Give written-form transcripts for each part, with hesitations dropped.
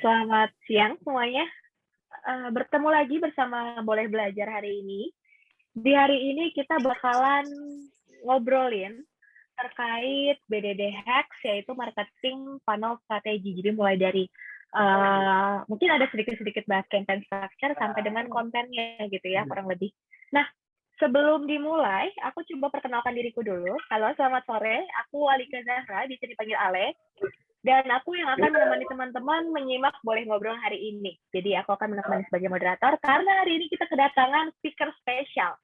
Selamat siang semuanya. Bertemu lagi bersama Boleh Belajar hari ini. Di hari ini kita bakalan ngobrolin terkait BDD Hacks, yaitu marketing funnel strategi. Jadi mulai dari mungkin ada sedikit-sedikit bahas campaign structure sampai dengan kontennya gitu ya, kurang lebih. Nah, sebelum dimulai, aku coba perkenalkan diriku dulu. Halo, selamat sore. Aku Alika Zahra, bisa dipanggil Ale. Dan aku yang akan menemani teman-teman menyimak Boleh Ngobrol hari ini. Jadi aku akan menemani sebagai moderator karena hari ini kita kedatangan speaker spesial,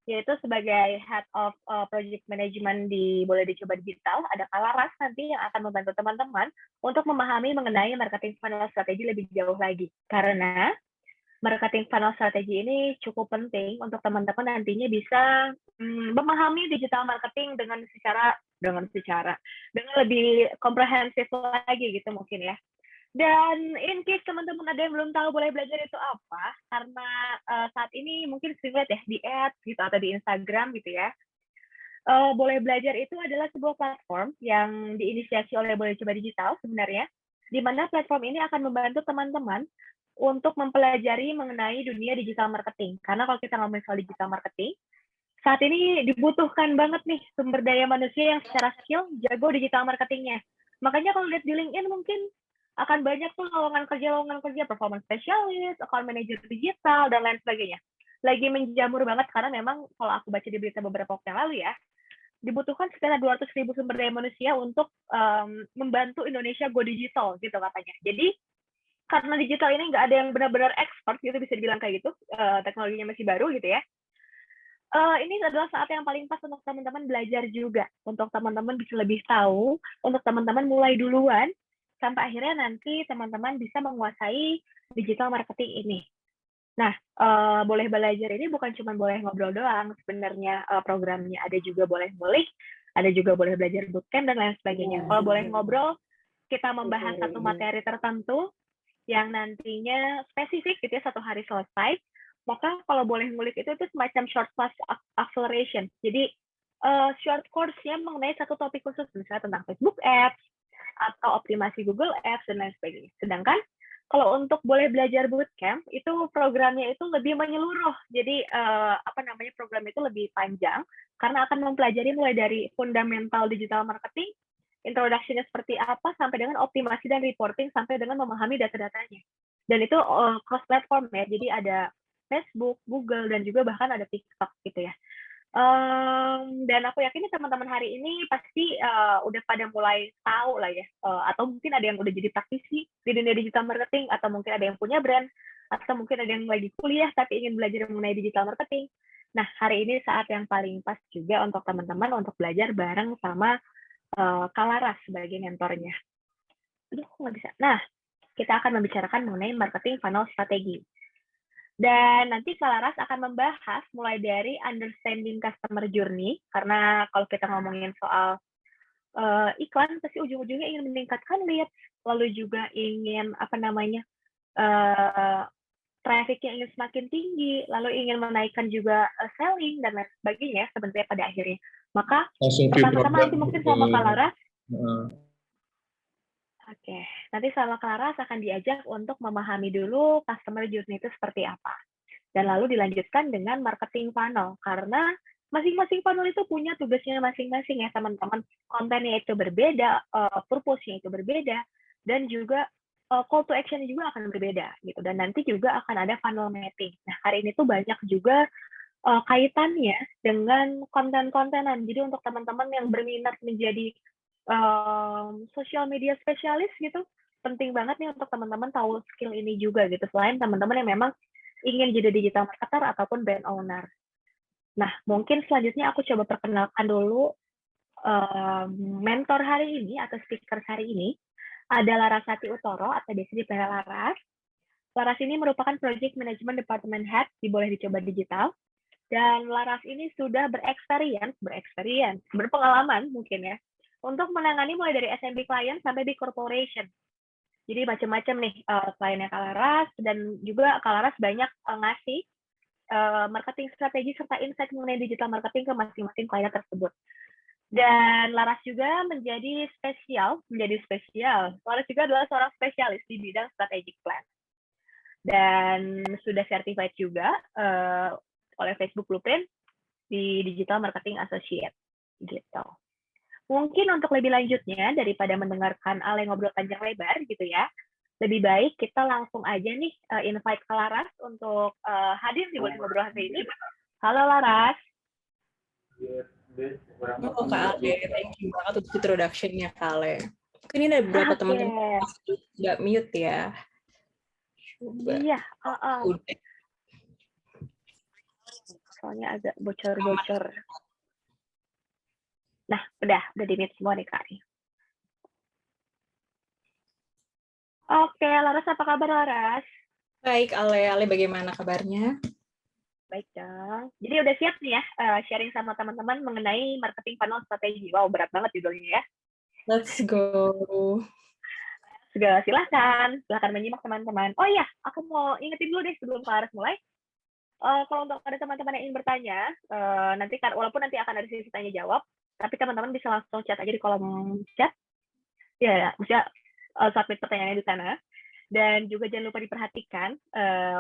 yaitu sebagai Head of Project Management di Boleh Dicoba Digital. Ada Kalaras nanti yang akan membantu teman-teman untuk memahami mengenai marketing funnel strategi lebih jauh lagi. Karena marketing funnel strategi ini cukup penting untuk teman-teman nantinya bisa memahami digital marketing dengan lebih komprehensif lagi gitu mungkin ya. Dan in case teman-teman ada yang belum tahu Boleh Belajar itu apa, karena saat ini mungkin sering lihat ya di ads gitu atau di Instagram gitu ya. Boleh Belajar itu adalah sebuah platform yang diinisiasi oleh Boleh Coba Digital sebenarnya, di mana platform ini akan membantu teman-teman untuk mempelajari mengenai dunia digital marketing. Karena kalau kita ngomongin soal digital marketing, saat ini dibutuhkan banget nih sumber daya manusia yang secara skill jago digital marketingnya. Makanya kalau lihat di LinkedIn mungkin akan banyak tuh lowongan kerja performance specialist, account manager digital, dan lain sebagainya. Lagi menjamur banget karena memang kalau aku baca di berita beberapa waktu yang lalu ya, dibutuhkan sekitar 200.000 sumber daya manusia untuk membantu Indonesia go digital gitu katanya. Jadi karena digital ini nggak ada yang benar-benar expert gitu, bisa dibilang kayak gitu, teknologinya masih baru gitu ya. Ini adalah saat yang paling pas untuk teman-teman belajar juga, untuk teman-teman bisa lebih tahu, untuk teman-teman mulai duluan, sampai akhirnya nanti teman-teman bisa menguasai digital marketing ini. Nah, Boleh Belajar ini bukan cuma boleh ngobrol doang, sebenarnya programnya ada juga boleh ngulik, ada juga boleh belajar bootcamp, dan lain sebagainya. Kalau boleh ngobrol, kita membahas satu materi tertentu, yang nantinya spesifik gitu ya, 1 hari selesai, maka kalau boleh ngulik itu semacam short class acceleration. Jadi short course-nya mengenai satu topik khusus, misalnya tentang Facebook Ads, atau optimasi Google Ads, dan lain sebagainya. Sedangkan kalau untuk Boleh Belajar Bootcamp, itu programnya itu lebih menyeluruh. Jadi program itu lebih panjang, karena akan mempelajari mulai dari fundamental digital marketing, introduction-nya seperti apa, sampai dengan optimasi dan reporting, sampai dengan memahami data-datanya. Dan itu cross-platform ya, jadi ada Facebook, Google, dan juga bahkan ada TikTok gitu ya. Dan aku yakin teman-teman hari ini pasti udah pada mulai tahu lah ya, atau mungkin ada yang udah jadi praktisi di dunia digital marketing, atau mungkin ada yang punya brand, atau mungkin ada yang lagi kuliah tapi ingin belajar mengenai digital marketing. Nah, hari ini saat yang paling pas juga untuk teman-teman untuk belajar bareng sama Kalaras sebagai mentornya. Aduh, nggak bisa. Nah, kita akan membicarakan mengenai marketing funnel strategi. Dan nanti Kalaras akan membahas mulai dari understanding customer journey, karena kalau kita ngomongin soal iklan, pasti ujung-ujungnya ingin meningkatkan leads, lalu juga ingin traffic-nya ingin semakin tinggi, lalu ingin menaikkan juga selling, dan lain sebagainya sebenarnya pada akhirnya. Maka pertama-tama nanti mungkin sama Kalaras, Oke, nanti sama Kalaras akan diajak untuk memahami dulu customer journey itu seperti apa. Dan lalu dilanjutkan dengan marketing funnel, karena masing-masing funnel itu punya tugasnya masing-masing ya teman-teman. Kontennya itu berbeda, purpose-nya itu berbeda, dan juga call to action juga akan berbeda gitu. Dan nanti juga akan ada funnel mapping. Nah, hari ini tuh banyak juga kaitannya dengan konten-kontenan. Jadi untuk teman-teman yang berminat menjadi social media spesialis gitu, penting banget nih untuk teman-teman tahu skill ini juga gitu, selain teman-teman yang memang ingin jadi digital marketer ataupun brand owner. Nah, mungkin selanjutnya aku coba perkenalkan dulu mentor hari ini atau speaker hari ini, ada Larasati Utoro atau biasa dipanggil Laras. Laras ini merupakan Project Management Department Head di Boleh Dicoba Digital. Dan Laras ini sudah berpengalaman mungkin ya, untuk menangani mulai dari SMB client sampai big corporation. Jadi macam-macam nih kliennya Kalaras, dan juga Kalaras banyak ngasih marketing strategi serta insight mengenai digital marketing ke masing-masing klien tersebut. Dan Laras juga menjadi spesial. Laras juga adalah seorang spesialis di bidang strategic plan. Dan sudah certified juga oleh Facebook Blueprint di Digital Marketing Associate gitu. Mungkin untuk lebih lanjutnya daripada mendengarkan Ale ngobrol panjang lebar gitu ya, lebih baik kita langsung aja nih invite ke Laras untuk hadir di Boleh Ngobrol hari ini. Halo Laras. Oh, Kak Ale, thank you banget untuk introduction-nya, Kak Ale. Mungkin ini ada beberapa teman-teman masih nggak mute ya. Coba. Iya, Udah. Soalnya agak bocor-bocor. Nah, udah di-mute semua nih, Kak. Oke, Laras, apa kabar, Laras? Baik, Ale. Ale bagaimana kabarnya? Baik dong. Jadi udah siap nih ya sharing sama teman-teman mengenai marketing funnel strategi. Wow, berat banget judulnya ya. Let's go. Segala silahkan menyimak teman-teman. Oh iya, aku mau ingetin dulu deh sebelum Laras mulai. Kalau untuk ada teman-teman yang ingin bertanya, nanti kan walaupun nanti akan ada sesi tanya jawab, tapi teman-teman bisa langsung chat aja di kolom chat. Ya, maksudnya submit pertanyaannya di sana. Dan juga jangan lupa diperhatikan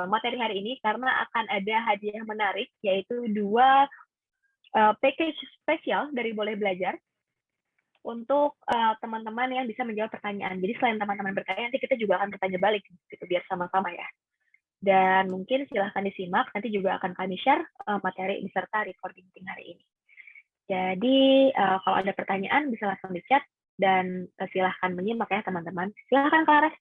materi hari ini karena akan ada hadiah menarik, yaitu 2 package spesial dari Boleh Belajar untuk teman-teman yang bisa menjawab pertanyaan. Jadi selain teman-teman bertanya, nanti kita juga akan bertanya balik, gitu, biar sama-sama ya. Dan mungkin silahkan disimak, nanti juga akan kami share materi beserta recording meeting hari ini. Jadi kalau ada pertanyaan bisa langsung di chat, dan silahkan menyimak ya teman-teman. Silahkan Laras.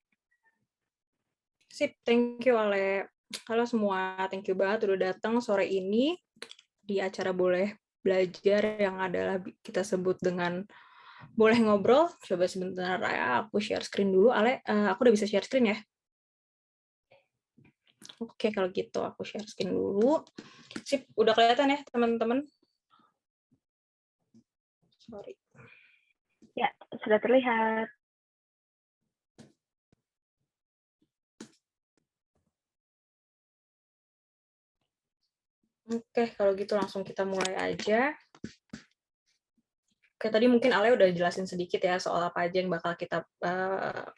Sip, thank you Ale. Halo semua, thank you banget udah datang sore ini di acara Boleh Belajar yang adalah kita sebut dengan Boleh Ngobrol. Coba sebentar ya, aku share screen dulu. Ale, aku udah bisa share screen ya? Oke, kalau gitu aku share screen dulu. Sip, udah kelihatan ya teman-teman? Sorry. Ya, sudah terlihat. Oke, kalau gitu langsung kita mulai aja. Oke, tadi mungkin Ale udah jelasin sedikit ya soal apa aja yang bakal kita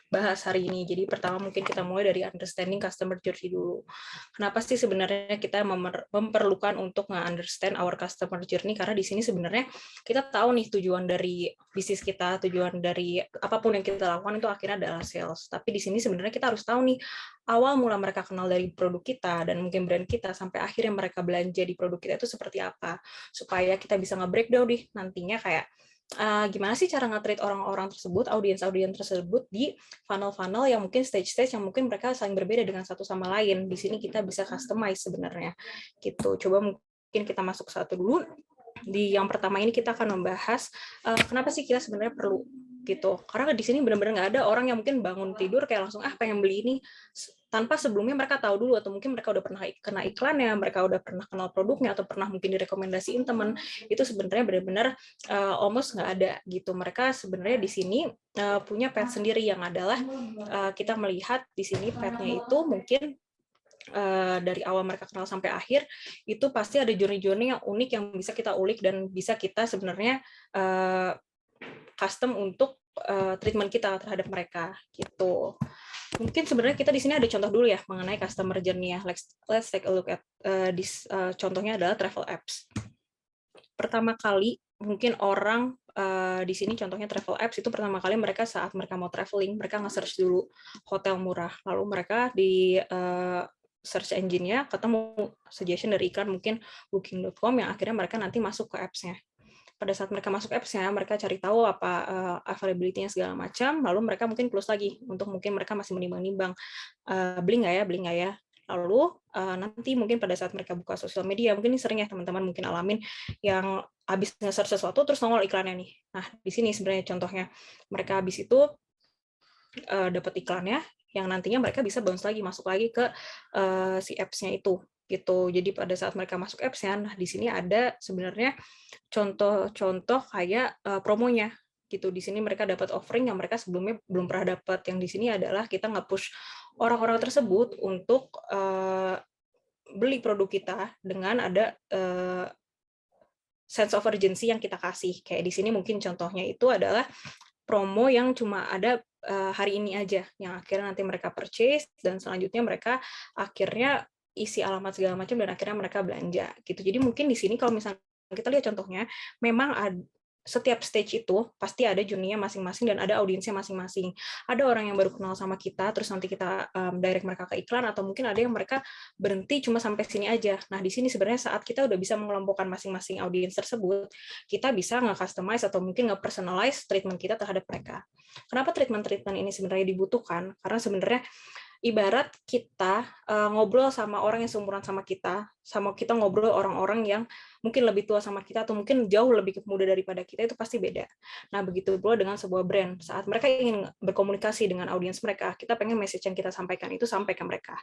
bahas hari ini. Jadi pertama mungkin kita mulai dari understanding customer journey dulu. Kenapa sih sebenarnya kita memerlukan untuk nge-understand our customer journey? Karena di sini sebenarnya kita tahu nih tujuan dari bisnis kita, tujuan dari apapun yang kita lakukan itu akhirnya adalah sales. Tapi di sini sebenarnya kita harus tahu nih awal mula mereka kenal dari produk kita dan mungkin brand kita sampai akhirnya mereka belanja di produk kita itu seperti apa. Supaya kita bisa nge-breakdown nih nantinya kayak gimana sih cara nge-treat orang-orang tersebut, audiens-audiens tersebut di funnel-funnel yang mungkin stage-stage yang mungkin mereka saling berbeda dengan satu sama lain. Di sini kita bisa customize sebenarnya. Gitu. Coba mungkin kita masuk satu dulu. Di yang pertama ini kita akan membahas kenapa sih kita sebenarnya perlu gitu. Karena di sini benar-benar nggak ada orang yang mungkin bangun tidur kayak langsung pengen beli ini tanpa sebelumnya mereka tahu dulu, atau mungkin mereka udah pernah kena iklannya, mereka udah pernah kenal produknya, atau pernah mungkin direkomendasiin teman. Itu sebenarnya benar-benar almost nggak ada gitu. Mereka sebenarnya di sini punya path sendiri yang adalah kita melihat di sini path-nya itu mungkin dari awal mereka kenal sampai akhir itu pasti ada journey-journey yang unik yang bisa kita ulik dan bisa kita sebenarnya custom untuk treatment kita terhadap mereka gitu. Mungkin sebenarnya kita di sini ada contoh dulu ya mengenai customer journey ya. Let's take a look at this. Contohnya adalah travel apps. Pertama kali mungkin orang di sini contohnya travel apps itu pertama kali mereka saat mereka mau traveling mereka nge-search dulu hotel murah, lalu mereka di search engine-nya ketemu suggestion dari iklan mungkin booking.com yang akhirnya mereka nanti masuk ke apps-nya. Pada saat mereka masuk apps-nya, mereka cari tahu apa availability-nya segala macam, lalu mereka mungkin close lagi untuk mungkin mereka masih menimbang-nimbang beli nggak ya. Lalu nanti mungkin pada saat mereka buka sosial media, mungkin ini sering ya teman-teman mungkin alamin yang habis nge-search sesuatu terus nongol iklannya nih. Nah, di sini sebenarnya contohnya mereka habis itu dapat iklannya yang nantinya mereka bisa bounce lagi masuk lagi ke si apps-nya itu gitu. Jadi pada saat mereka masuk apps-nya, nah di sini ada sebenarnya contoh-contoh kayak promonya gitu. Di sini mereka dapat offering yang mereka sebelumnya belum pernah dapat. Yang di sini adalah kita nge-push orang-orang tersebut untuk beli produk kita dengan ada sense of urgency yang kita kasih. Kayak di sini mungkin contohnya itu adalah promo yang cuma ada hari ini aja, yang akhirnya nanti mereka purchase dan selanjutnya mereka akhirnya isi alamat segala macam dan akhirnya mereka belanja gitu. Jadi mungkin di sini kalau misalnya kita lihat contohnya, memang setiap stage itu pasti ada journey-nya masing-masing dan ada audiensnya masing-masing. Ada orang yang baru kenal sama kita, terus nanti kita direct mereka ke iklan, atau mungkin ada yang mereka berhenti cuma sampai sini aja. Nah, di sini sebenarnya saat kita udah bisa mengelompokkan masing-masing audiens tersebut, kita bisa nge-customize atau mungkin nge-personalize treatment kita terhadap mereka. Kenapa treatment-treatment ini sebenarnya dibutuhkan? Karena sebenarnya ibarat kita ngobrol sama orang yang seumuran sama kita ngobrol orang-orang yang mungkin lebih tua sama kita, atau mungkin jauh lebih muda daripada kita, itu pasti beda. Nah, begitu pula dengan sebuah brand. Saat mereka ingin berkomunikasi dengan audiens mereka, kita pengen message yang kita sampaikan itu sampai ke mereka.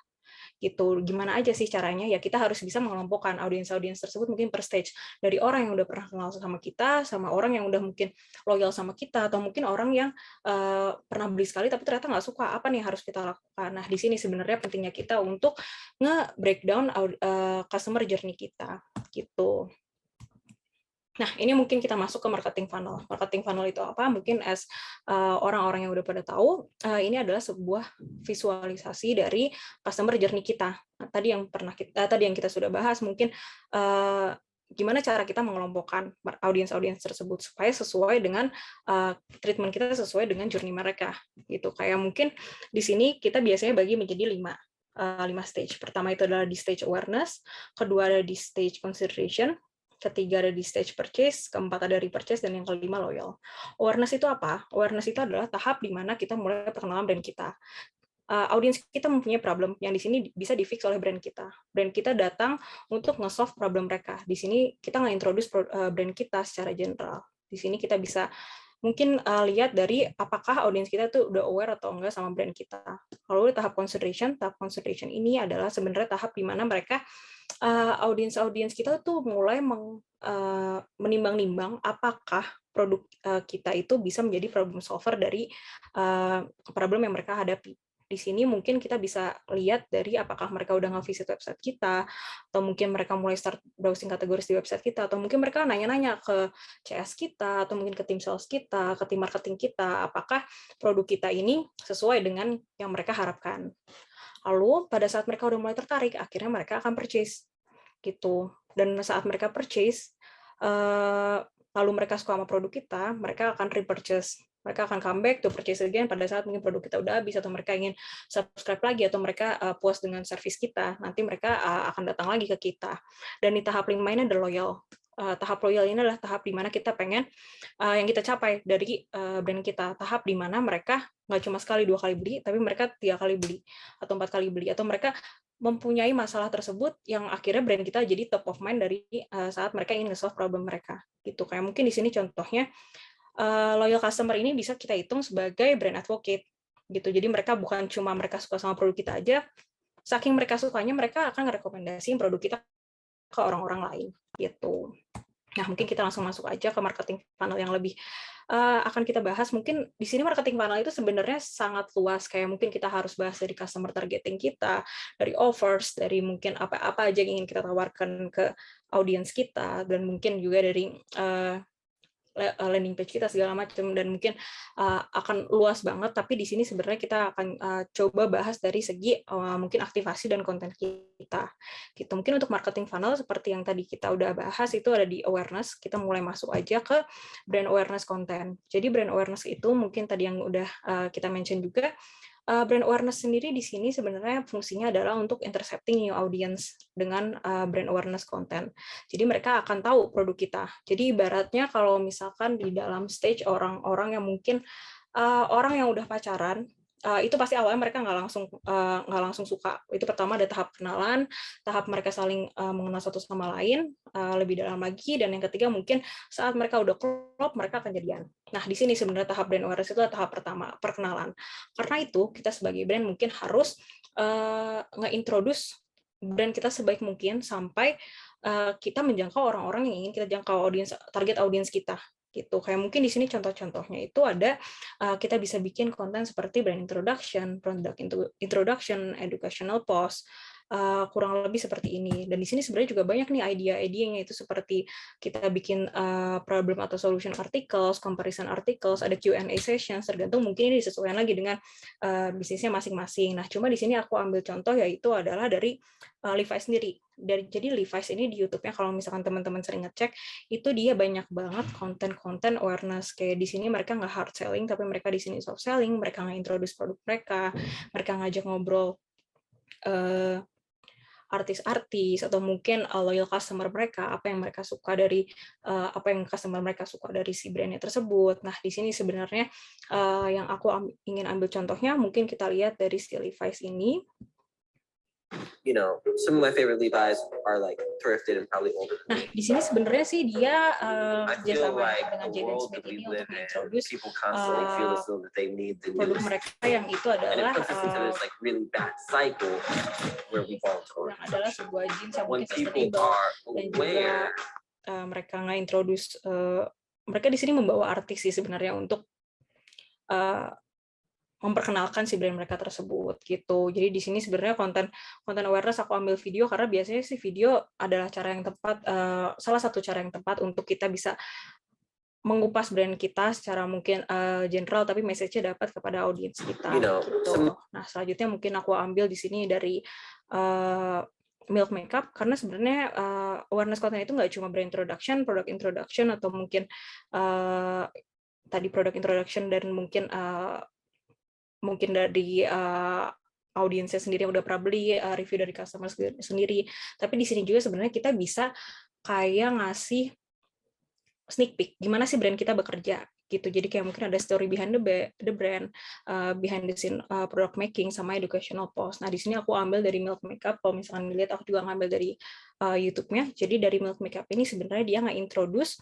Gitu. Gimana aja sih caranya? Ya kita harus bisa mengelompokkan audiens-audiens tersebut mungkin per stage. Dari orang yang udah pernah kenal sama kita, sama orang yang udah mungkin loyal sama kita, atau mungkin orang yang pernah beli sekali tapi ternyata nggak suka. Apa nih yang harus kita lakukan? Nah, di sini sebenarnya pentingnya kita untuk nge-breakdown customer journey kita. Gitu. Nah, ini mungkin kita masuk ke marketing funnel. Marketing funnel itu apa? Mungkin as orang-orang yang udah pada tahu, ini adalah sebuah visualisasi dari customer journey kita. Nah, tadi yang kita sudah bahas, mungkin gimana cara kita mengelompokkan audiens-audiens tersebut supaya sesuai dengan treatment kita, sesuai dengan journey mereka. Gitu. Kayak mungkin di sini kita biasanya bagi menjadi 5 stage. Pertama itu adalah di stage awareness, kedua ada di stage consideration, ketiga ada di stage purchase, keempat ada repurchase, dan yang kelima loyal. Awareness itu apa? Awareness itu adalah tahap di mana kita mulai perkenalan brand kita. Audiens kita mempunyai problem yang di sini bisa di-fix oleh brand kita. Brand kita datang untuk nge-solve problem mereka. Di sini kita nge-introduce brand kita secara general. Di sini kita bisa mungkin lihat dari apakah audiens kita tuh udah aware atau enggak sama brand kita. Kalau tahap consideration ini adalah sebenarnya tahap di mana mereka audiens kita tuh mulai menimbang-nimbang apakah produk kita itu bisa menjadi problem solver dari problem yang mereka hadapi. Di sini mungkin kita bisa lihat dari apakah mereka udah nge-visit website kita, atau mungkin mereka mulai start browsing kategori di website kita, atau mungkin mereka nanya-nanya ke CS kita, atau mungkin ke tim sales kita, ke tim marketing kita, apakah produk kita ini sesuai dengan yang mereka harapkan. Lalu pada saat mereka udah mulai tertarik, akhirnya mereka akan purchase gitu. Dan saat mereka purchase, lalu mereka suka sama produk kita, mereka akan repurchase. Mereka akan come back to purchase again pada saat mungkin produk kita udah habis, atau mereka ingin subscribe lagi, atau mereka puas dengan service kita. Nanti mereka akan datang lagi ke kita. Dan di tahap 5 ini ada loyal. Tahap loyal ini adalah tahap di mana kita pengen yang kita capai dari brand kita. Tahap di mana mereka nggak cuma sekali 2 kali beli, tapi mereka 3 kali beli, atau 4 kali beli, atau mereka mempunyai masalah tersebut yang akhirnya brand kita jadi top of mind dari saat mereka ingin nge-solve problem mereka. Gitu. Kayak mungkin di sini contohnya loyal customer ini bisa kita hitung sebagai brand advocate. Gitu. Jadi mereka bukan cuma mereka suka sama produk kita aja, saking mereka sukanya mereka akan ngerekomendasiin produk kita ke orang-orang lain. Gitu. Nah, mungkin kita langsung masuk aja ke marketing funnel yang lebih akan kita bahas. Mungkin di sini marketing funnel itu sebenarnya sangat luas. Kayak mungkin kita harus bahas dari customer targeting kita, dari offers, dari mungkin apa-apa aja yang ingin kita tawarkan ke audiens kita, dan mungkin juga dari landing page kita segala macam, dan mungkin akan luas banget. Tapi di sini sebenarnya kita akan coba bahas dari segi mungkin aktivasi dan konten kita. Gitu. Mungkin untuk marketing funnel seperti yang tadi kita udah bahas itu ada di awareness. Kita mulai masuk aja ke brand awareness content. Jadi brand awareness itu mungkin tadi yang udah kita mention juga. Brand awareness sendiri di sini sebenarnya fungsinya adalah untuk intercepting new audience dengan brand awareness content. Jadi mereka akan tahu produk kita. Jadi ibaratnya kalau misalkan di dalam stage orang-orang yang mungkin orang yang udah pacaran, itu pasti awalnya mereka nggak langsung suka. Itu pertama ada tahap kenalan, tahap mereka saling mengenal satu sama lain lebih dalam lagi, dan yang ketiga mungkin saat mereka udah klop mereka akan jadian. Nah, di sini sebenarnya tahap brand awareness itu adalah tahap pertama, perkenalan. Karena itu kita sebagai brand mungkin harus nge-introduce brand kita sebaik mungkin sampai kita menjangkau orang-orang yang ingin kita jangkau, target audiens kita. Gitu. Kayak mungkin di sini contoh-contohnya itu ada kita bisa bikin konten seperti brand introduction, product introduction, educational post, kurang lebih seperti ini. Dan di sini sebenarnya juga banyak nih idea-idenya, itu seperti kita bikin problem atau solution articles, comparison articles, ada Q&A sessions, tergantung mungkin ini disesuaikan lagi dengan bisnisnya masing-masing. Nah, cuma di sini aku ambil contoh yaitu adalah dari Levi's sendiri. Jadi Levi's ini di YouTube-nya kalau misalkan teman-teman sering ngecek, itu dia banyak banget konten-konten awareness. Kayak di sini mereka nggak hard selling, tapi mereka di sini soft selling, mereka nggak introduce produk mereka ngajak ngobrol artis-artis atau mungkin loyal customer mereka, apa yang mereka suka dari customer mereka suka dari si brandnya tersebut. Nah, di sini sebenarnya yang aku ingin ambil contohnya, mungkin kita lihat dari si Levi's ini. You know, some of my favorite Levi's are like thrifted and probably older than Nah, me. di sini sebenarnya sih dia I feel kerjasama like dengan the Jaden world Smith that we ini live untuk in, introduce people constantly feel as though that they need the produk newest. mereka yang itu And it adalah puts us into this like really bad cycle where we fall toward yang adalah consumption. sebuah jeans yang When mungkin people sustainable, are dan juga aware, mereka nggak introduce, mereka di sini membawa artis sih sebenarnya untuk memperkenalkan si brand mereka tersebut gitu. Jadi di sini sebenarnya konten awareness aku ambil video karena biasanya sih video adalah cara yang tepat, salah satu cara yang tepat untuk kita bisa mengupas brand kita secara mungkin general, tapi message-nya dapat kepada audiens kita. you know, Gitu. Nah, selanjutnya mungkin aku ambil di sini dari Milk Makeup, karena sebenarnya awareness content itu nggak cuma brand introduction, product introduction, atau mungkin tadi product introduction dan mungkin dari audiensnya sendiri yang udah pernah beli, review dari customer sendiri. Tapi di sini juga sebenarnya kita bisa kayak ngasih sneak peek gimana sih brand kita bekerja gitu. Jadi kayak mungkin ada story behind the brand, behind the scene product making, sama educational post. Nah, di sini aku ambil dari Milk Makeup. Kalau misalkan dilihat, aku juga ngambil dari YouTube-nya. Jadi dari Milk Makeup ini sebenarnya dia nggak introduce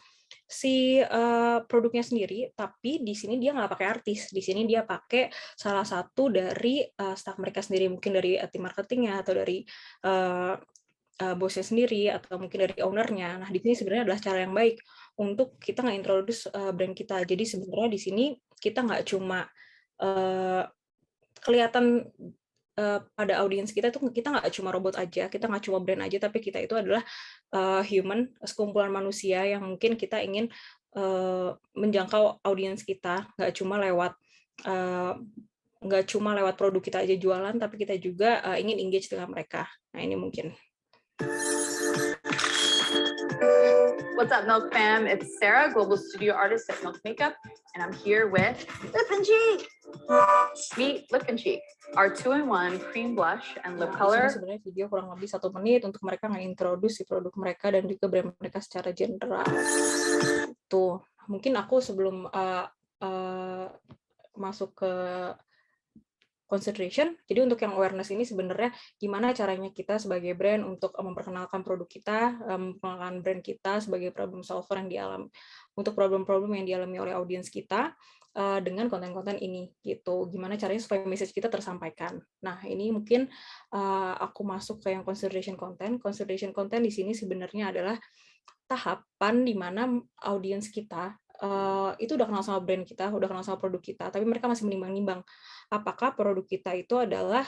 si produknya sendiri, tapi di sini dia nggak pakai artis. Di sini dia pakai salah satu dari staff mereka sendiri, mungkin dari tim marketingnya atau dari bosnya sendiri atau mungkin dari ownernya. Nah, di sini sebenarnya adalah cara yang baik untuk kita nggak introduce brand kita. Jadi sebenarnya di sini kita nggak cuma kelihatan pada audiens kita tuh, kita nggak cuma robot aja, kita nggak cuma brand aja, tapi kita itu adalah human, sekumpulan manusia yang mungkin kita ingin menjangkau audiens kita, nggak cuma lewat produk kita aja jualan, tapi kita juga ingin engage dengan mereka. Nah, ini mungkin. What's up, Milk fam? It's Sarah, global studio artist at Milk Makeup, and I'm here with Lip and Cheek. Meet Lip and Cheek, our 2-in-1 cream blush and lip color. Sebenarnya video kurang lebih 1 menit untuk mereka nge-introduce si produk mereka dan juga brand mereka secara general. Tuh, mungkin aku sebelum masuk ke consideration. Jadi untuk yang awareness ini sebenarnya gimana caranya kita sebagai brand untuk memperkenalkan produk kita, memperkenalkan brand kita sebagai problem solver yang dialami untuk problem-problem yang dialami oleh audiens kita dengan konten-konten ini gitu. Gimana caranya supaya message kita tersampaikan. Nah, ini mungkin aku masuk ke yang consideration content. Consideration content di sini sebenarnya adalah tahapan di mana audiens kita itu udah kenal sama brand kita, udah kenal sama produk kita, tapi mereka masih menimbang-nimbang apakah produk kita itu adalah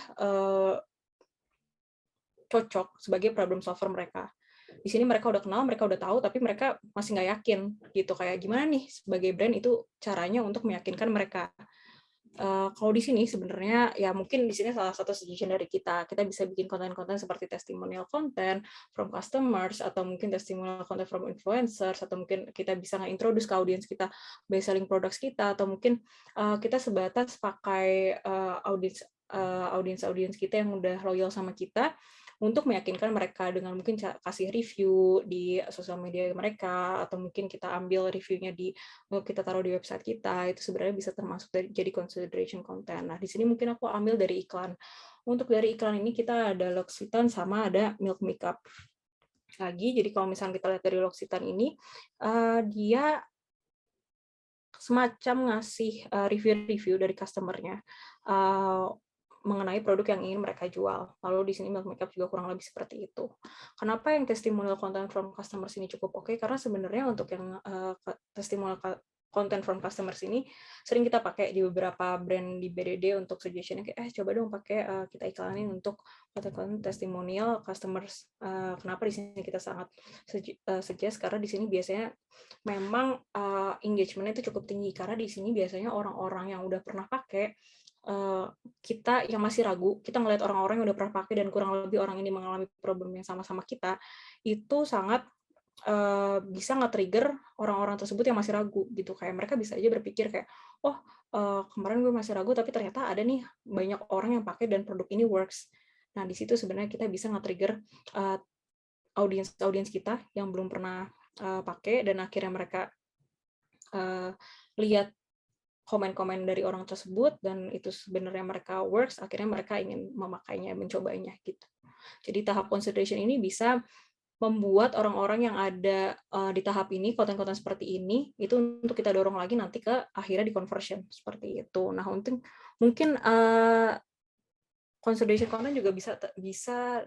cocok sebagai problem solver mereka. Di sini mereka udah kenal, mereka udah tahu, tapi mereka masih nggak yakin gitu. Kayak gimana nih sebagai brand itu caranya untuk meyakinkan mereka. Kalau di sini sebenarnya ya mungkin di sini salah satu suggestion dari kita bisa bikin konten-konten seperti testimonial content from customers, atau mungkin testimonial content from influencers, atau mungkin kita bisa nge-introduce ke audiens kita best selling products kita, atau mungkin kita sebatas pakai audiens kita yang udah loyal sama kita untuk meyakinkan mereka dengan mungkin kasih review di sosial media mereka, atau mungkin kita ambil reviewnya kita taruh di website kita. Itu sebenarnya bisa termasuk jadi consideration content. Nah, di sini mungkin aku ambil dari iklan. Untuk dari iklan ini kita ada L'Occitane sama ada Milk Makeup lagi. Jadi kalau misalnya kita lihat dari L'Occitane ini, dia semacam ngasih review dari customer-nya mengenai produk yang ingin mereka jual. Lalu di sini Milk Makeup juga kurang lebih seperti itu. Kenapa yang testimonial content from customers ini cukup oke? Karena sebenarnya untuk yang testimonial content from customers ini sering kita pakai di beberapa brand di BDD untuk suggestion kayak coba dong pakai kita iklanin untuk konten testimonial customers. Kenapa di sini kita sangat suggest karena di sini biasanya memang engagement-nya itu cukup tinggi karena di sini biasanya orang-orang yang udah pernah pakai kita yang masih ragu, kita ngelihat orang-orang yang udah pernah pakai dan kurang lebih orang ini mengalami problem yang sama-sama kita, itu sangat bisa nge-trigger orang-orang tersebut yang masih ragu gitu. Kayak mereka bisa aja berpikir kayak, oh kemarin gue masih ragu tapi ternyata ada nih banyak orang yang pakai dan produk ini works. Nah di situ sebenarnya kita bisa nge-trigger audiens kita yang belum pernah pakai dan akhirnya mereka lihat komen-komen dari orang tersebut dan itu sebenarnya mereka works, akhirnya mereka ingin memakainya, mencobanya gitu. Jadi tahap consideration ini bisa membuat orang-orang yang ada di tahap ini, konten-konten seperti ini, itu untuk kita dorong lagi nanti ke akhirnya di conversion seperti itu. Nah, mungkin consideration content juga bisa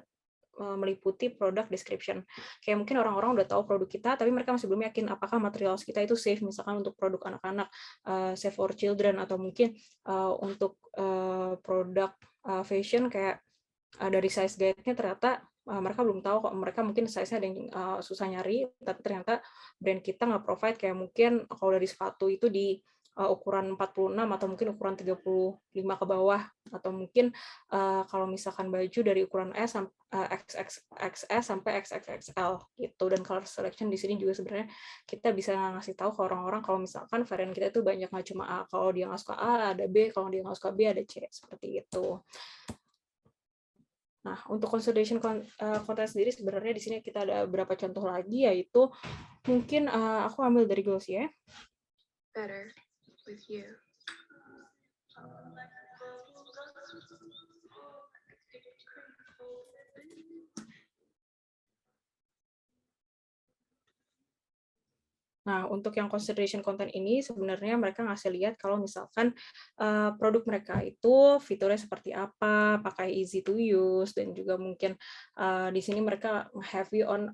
meliputi product description. Kayak mungkin orang-orang udah tahu produk kita, tapi mereka masih belum yakin apakah materials kita itu safe, misalkan untuk produk anak-anak, safe for children, atau mungkin untuk produk fashion kayak dari size guide-nya ternyata mereka belum tahu kok, mereka mungkin size-nya ada yang susah nyari, tapi ternyata brand kita nggak provide kayak mungkin kalau dari sepatu itu di ukuran 46 atau mungkin ukuran 35 ke bawah, atau mungkin kalau misalkan baju dari ukuran XXS sampai XXXL gitu. Dan color selection di sini juga sebenarnya kita bisa ngasih tahu ke orang-orang kalau misalkan varian kita itu banyak, nggak cuma A, kalau dia nggak suka A ada B, kalau dia nggak suka B ada C, seperti itu. Nah, untuk consideration konten sendiri sebenarnya di sini kita ada beberapa contoh lagi, yaitu mungkin aku ambil dari Glossy ya. Better with you. Nah, untuk yang consideration content ini sebenarnya mereka ngasih lihat kalau misalkan produk mereka itu fiturnya seperti apa, pakai easy to use, dan juga mungkin di sini mereka heavy on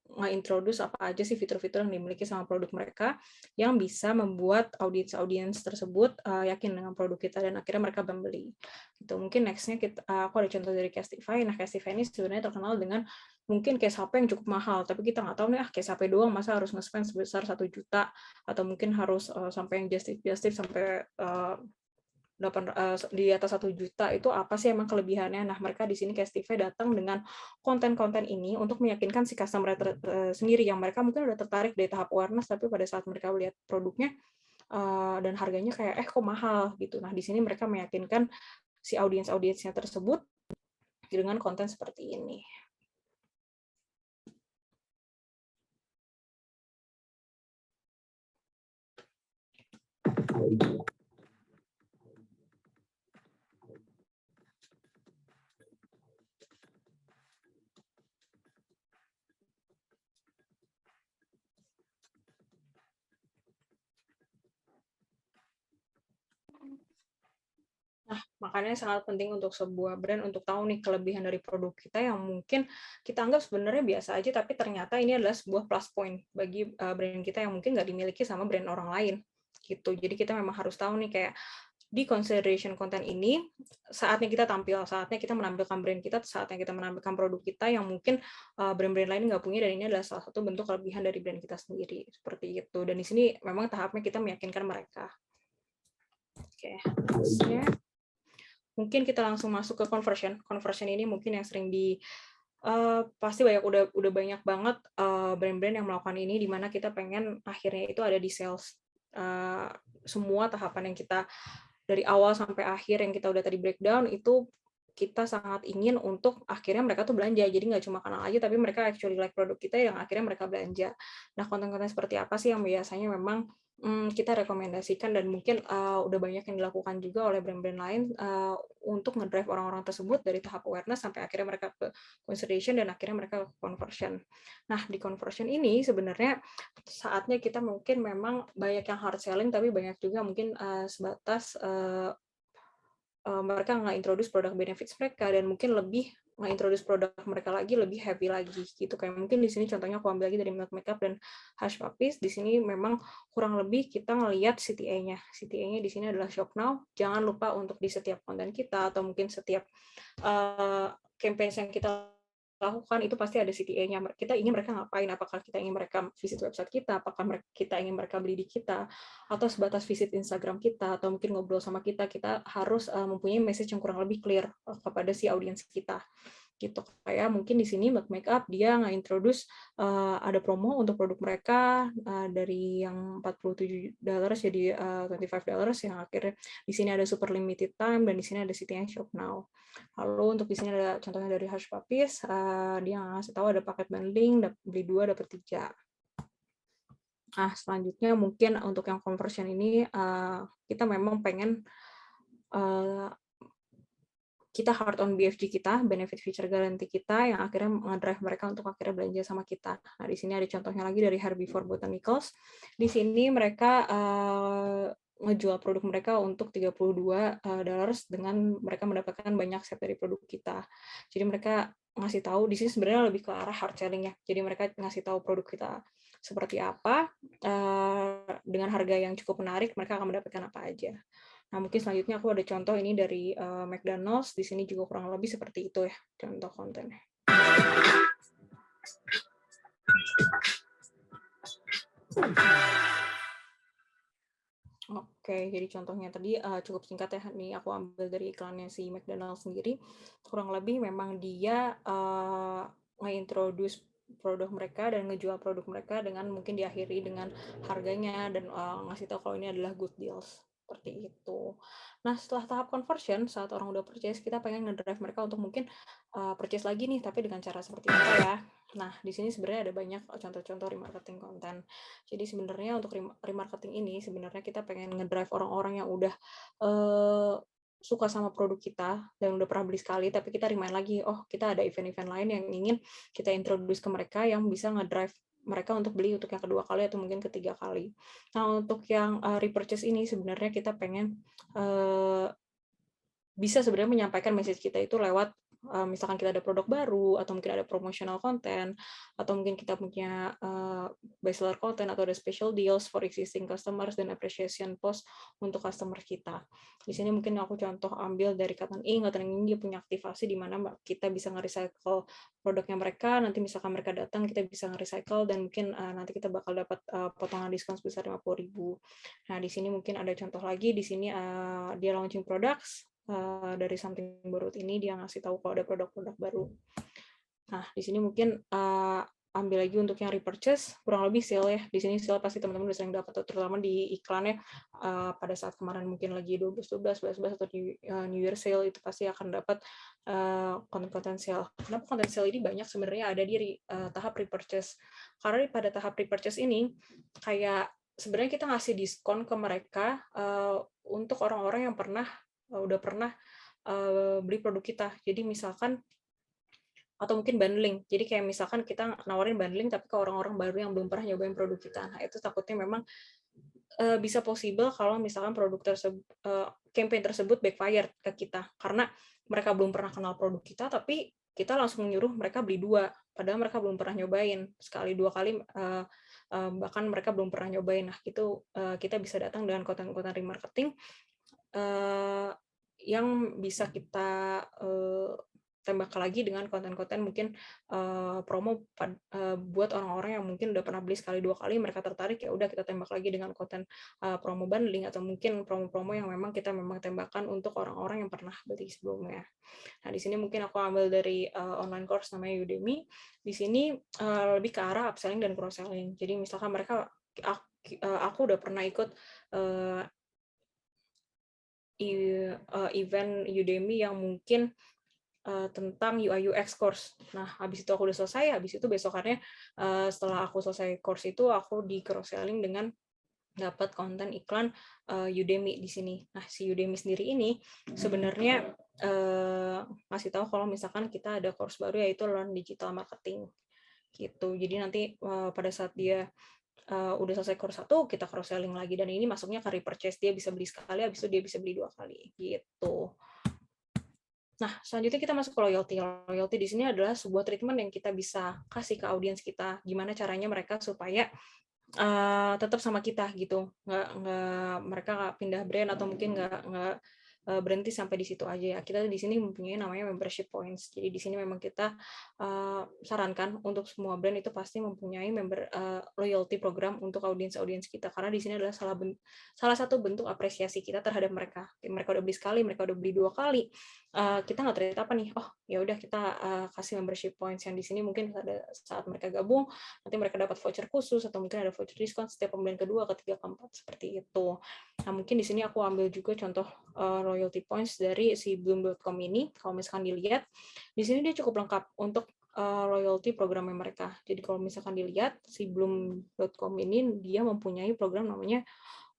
nge-introduce apa aja sih fitur-fitur yang dimiliki sama produk mereka yang bisa membuat audiens tersebut yakin dengan produk kita dan akhirnya mereka membeli. Gitu. Mungkin next-nya aku ada contoh dari Castify. Nah, Castify ini sebenarnya terkenal dengan mungkin case HP yang cukup mahal, tapi kita nggak tahu nih, case HP doang masa harus nge-spend sebesar 1 juta, atau mungkin harus sampai yang just tip sampai di atas 1 juta, itu apa sih emang kelebihannya? Nah, mereka di sini Castify datang dengan konten-konten ini untuk meyakinkan si customer sendiri yang mereka mungkin udah tertarik dari tahap awareness, tapi pada saat mereka lihat produknya dan harganya kayak kok mahal gitu. Nah, di sini mereka meyakinkan si audiensnya tersebut dengan konten seperti ini. Nah, makanya sangat penting untuk sebuah brand untuk tahu nih kelebihan dari produk kita yang mungkin kita anggap sebenarnya biasa aja, tapi ternyata ini adalah sebuah plus point bagi brand kita yang mungkin nggak dimiliki sama brand orang lain. Gitu. Jadi kita memang harus tahu nih kayak di consideration content ini, saatnya kita tampil, saatnya kita menampilkan brand kita, saatnya kita menampilkan produk kita yang mungkin brand-brand lain nggak punya, dan ini adalah salah satu bentuk kelebihan dari brand kita sendiri. Seperti itu. Dan di sini memang tahapnya kita meyakinkan mereka. Oke, next-nya. Mungkin kita langsung masuk ke conversion. Conversion ini mungkin yang sering pasti udah banyak banget brand-brand yang melakukan ini, di mana kita pengen akhirnya itu ada di sales. Semua tahapan yang kita dari awal sampai akhir yang kita udah tadi breakdown itu kita sangat ingin untuk akhirnya mereka tuh belanja. Jadi nggak cuma kenal aja, tapi mereka actually like produk kita yang akhirnya mereka belanja. Nah, konten-konten seperti apa sih yang biasanya memang kita rekomendasikan dan mungkin udah banyak yang dilakukan juga oleh brand-brand lain untuk ngedrive orang-orang tersebut dari tahap awareness sampai akhirnya mereka ke consideration dan akhirnya mereka ke conversion. Nah, di conversion ini sebenarnya saatnya kita mungkin memang banyak yang hard selling, tapi banyak juga mungkin sebatas mereka nge-introduce produk benefits mereka dan mungkin lebih nge-introduce produk mereka lagi lebih happy lagi gitu. Kayak mungkin di sini contohnya aku ambil lagi dari Milk Makeup dan Hush Puppies. Di sini memang kurang lebih kita ngelihat CTA-nya. CTA-nya di sini adalah Shop Now. Jangan lupa untuk di setiap konten kita atau mungkin setiap campaign yang kita lakukan itu pasti ada CTA-nya. Kita ingin mereka ngapain? Apakah kita ingin mereka visit website kita? Apakah kita ingin mereka beli di kita? Atau sebatas visit Instagram kita? Atau mungkin ngobrol sama kita? Kita harus mempunyai message yang kurang lebih clear kepada si audiens kita. Gitu. Kayak mungkin di sini Milk Makeup dia nge-introduce ada promo untuk produk mereka dari yang $47 jadi $25 yang akhirnya di sini ada super limited time dan di sini ada CTA Shop Now. Lalu untuk di sini ada contohnya dari Hush Puppies, dia ngasih tahu ada paket bundling, beli 2 dapat 3. Nah, selanjutnya mungkin untuk yang conversion ini kita memang pengen kita hard on BFG kita, benefit feature guarantee kita yang akhirnya nge-drive mereka untuk akhirnya belanja sama kita. Nah, di sini ada contohnya lagi dari Herbivore Botanicals. Di sini mereka ngejual produk mereka untuk $32 dengan mereka mendapatkan banyak set dari produk kita. Jadi mereka ngasih tahu di sini sebenarnya lebih ke arah hard selling ya. Jadi mereka ngasih tahu produk kita seperti apa dengan harga yang cukup menarik, mereka akan mendapatkan apa aja. Nah, mungkin selanjutnya aku ada contoh ini dari McDonald's. Di sini juga kurang lebih seperti itu ya, contoh kontennya. Oke, jadi contohnya tadi cukup singkat ya. Nih aku ambil dari iklannya si McDonald's sendiri. Kurang lebih memang dia nge-introduce produk mereka dan ngejual produk mereka dengan mungkin diakhiri dengan harganya dan ngasih tahu kalau ini adalah good deals. Seperti itu. Nah, setelah tahap conversion, saat orang udah purchase, kita pengen nge-drive mereka untuk mungkin purchase lagi nih, tapi dengan cara seperti apa ya. Nah, di sini sebenarnya ada banyak contoh-contoh remarketing konten. Jadi sebenarnya untuk remarketing ini, sebenarnya kita pengen nge-drive orang-orang yang udah suka sama produk kita dan udah pernah beli sekali, tapi kita remind lagi, oh kita ada event-event lain yang ingin kita introduce ke mereka yang bisa nge-drive mereka untuk beli untuk yang kedua kali atau mungkin ketiga kali. Nah, untuk yang repurchase ini sebenarnya kita pengen bisa sebenarnya menyampaikan message kita itu lewat misalkan kita ada produk baru atau mungkin ada promotional content atau mungkin kita punya bestseller content atau ada special deals for existing customers dan appreciation post untuk customer kita. Di sini mungkin aku contoh ambil dari Cotton Ink. Cotton Ink dia punya aktivasi di mana kita bisa nge-recycle produknya mereka, nanti misalkan mereka datang kita bisa nge-recycle dan mungkin nanti kita bakal dapat potongan diskon sebesar 50.000. Nah, di sini mungkin ada contoh lagi, di sini dia launching products. Dari Something Borrowed ini dia ngasih tahu kalau ada produk-produk baru. Nah, di sini mungkin ambil lagi untuk yang repurchase, kurang lebih sale ya. Di sini sale pasti teman-teman udah sering dapat, terutama di iklannya pada saat kemarin mungkin lagi 12/12, 11/11 atau di New Year sale itu pasti akan dapat konten-konten sale. Kenapa konten sale ini banyak sebenarnya ada di tahap repurchase? Karena pada tahap repurchase ini kayak sebenarnya kita ngasih diskon ke mereka untuk orang-orang yang udah pernah beli produk kita. Jadi misalkan atau mungkin bundling. Jadi kayak misalkan kita nawarin bundling tapi ke orang-orang baru yang belum pernah nyobain produk kita. Nah, itu takutnya memang bisa possible kalau misalkan produk tersebut campaign tersebut backfire ke kita karena mereka belum pernah kenal produk kita tapi kita langsung menyuruh mereka beli 2 padahal mereka belum pernah nyobain sekali 2 kali bahkan mereka belum pernah nyobain. Nah, itu kita bisa datang dengan konten-konten remarketing yang bisa kita tembak lagi dengan konten-konten mungkin promo buat orang-orang yang mungkin udah pernah beli sekali 2 kali mereka tertarik, ya udah kita tembak lagi dengan konten promo bundling atau mungkin promo-promo yang memang kita tembakan untuk orang-orang yang pernah beli sebelumnya. Nah, di sini mungkin aku ambil dari online course namanya Udemy. Di sini lebih ke arah upselling dan cross selling. Jadi misalkan aku udah pernah ikut event Udemy yang mungkin tentang UI UX course. Nah, habis itu aku udah selesai, habis itu besokannya setelah aku selesai course itu aku di cross selling dengan dapat konten iklan Udemy di sini. Nah, si Udemy sendiri ini sebenarnya ngasih tahu kalau misalkan kita ada course baru yaitu Learn Digital Marketing. Gitu. Jadi nanti pada saat dia udah selesai course 1, kita cross selling lagi dan ini masuknya ke repurchase, dia bisa beli sekali, habis itu dia bisa beli 2 kali gitu. Nah, selanjutnya kita masuk ke loyalty. Loyalty di sini adalah sebuah treatment yang kita bisa kasih ke audiens kita. Gimana caranya mereka supaya tetap sama kita gitu, nggak mereka nggak pindah brand atau mungkin nggak berhenti sampai di situ aja ya. Kita di sini mempunyai namanya membership points. Jadi di sini memang kita sarankan untuk semua brand itu pasti mempunyai loyalty program untuk audiens kita, karena di sini adalah salah satu bentuk apresiasi kita terhadap mereka. Mereka udah beli sekali, mereka udah beli 2 kali. Kita nggak terlihat apa nih? Oh ya udah kita kasih membership points yang di sini mungkin pada saat mereka gabung nanti mereka dapat voucher khusus atau mungkin ada voucher diskon setiap pembelian kedua, ketiga, keempat seperti itu. Nah, mungkin di sini aku ambil juga contoh loyalty points dari si Bloom.com ini. Kalau misalkan dilihat, di sini dia cukup lengkap untuk loyalty programnya mereka. Jadi kalau misalkan dilihat, si Bloom.com ini dia mempunyai program namanya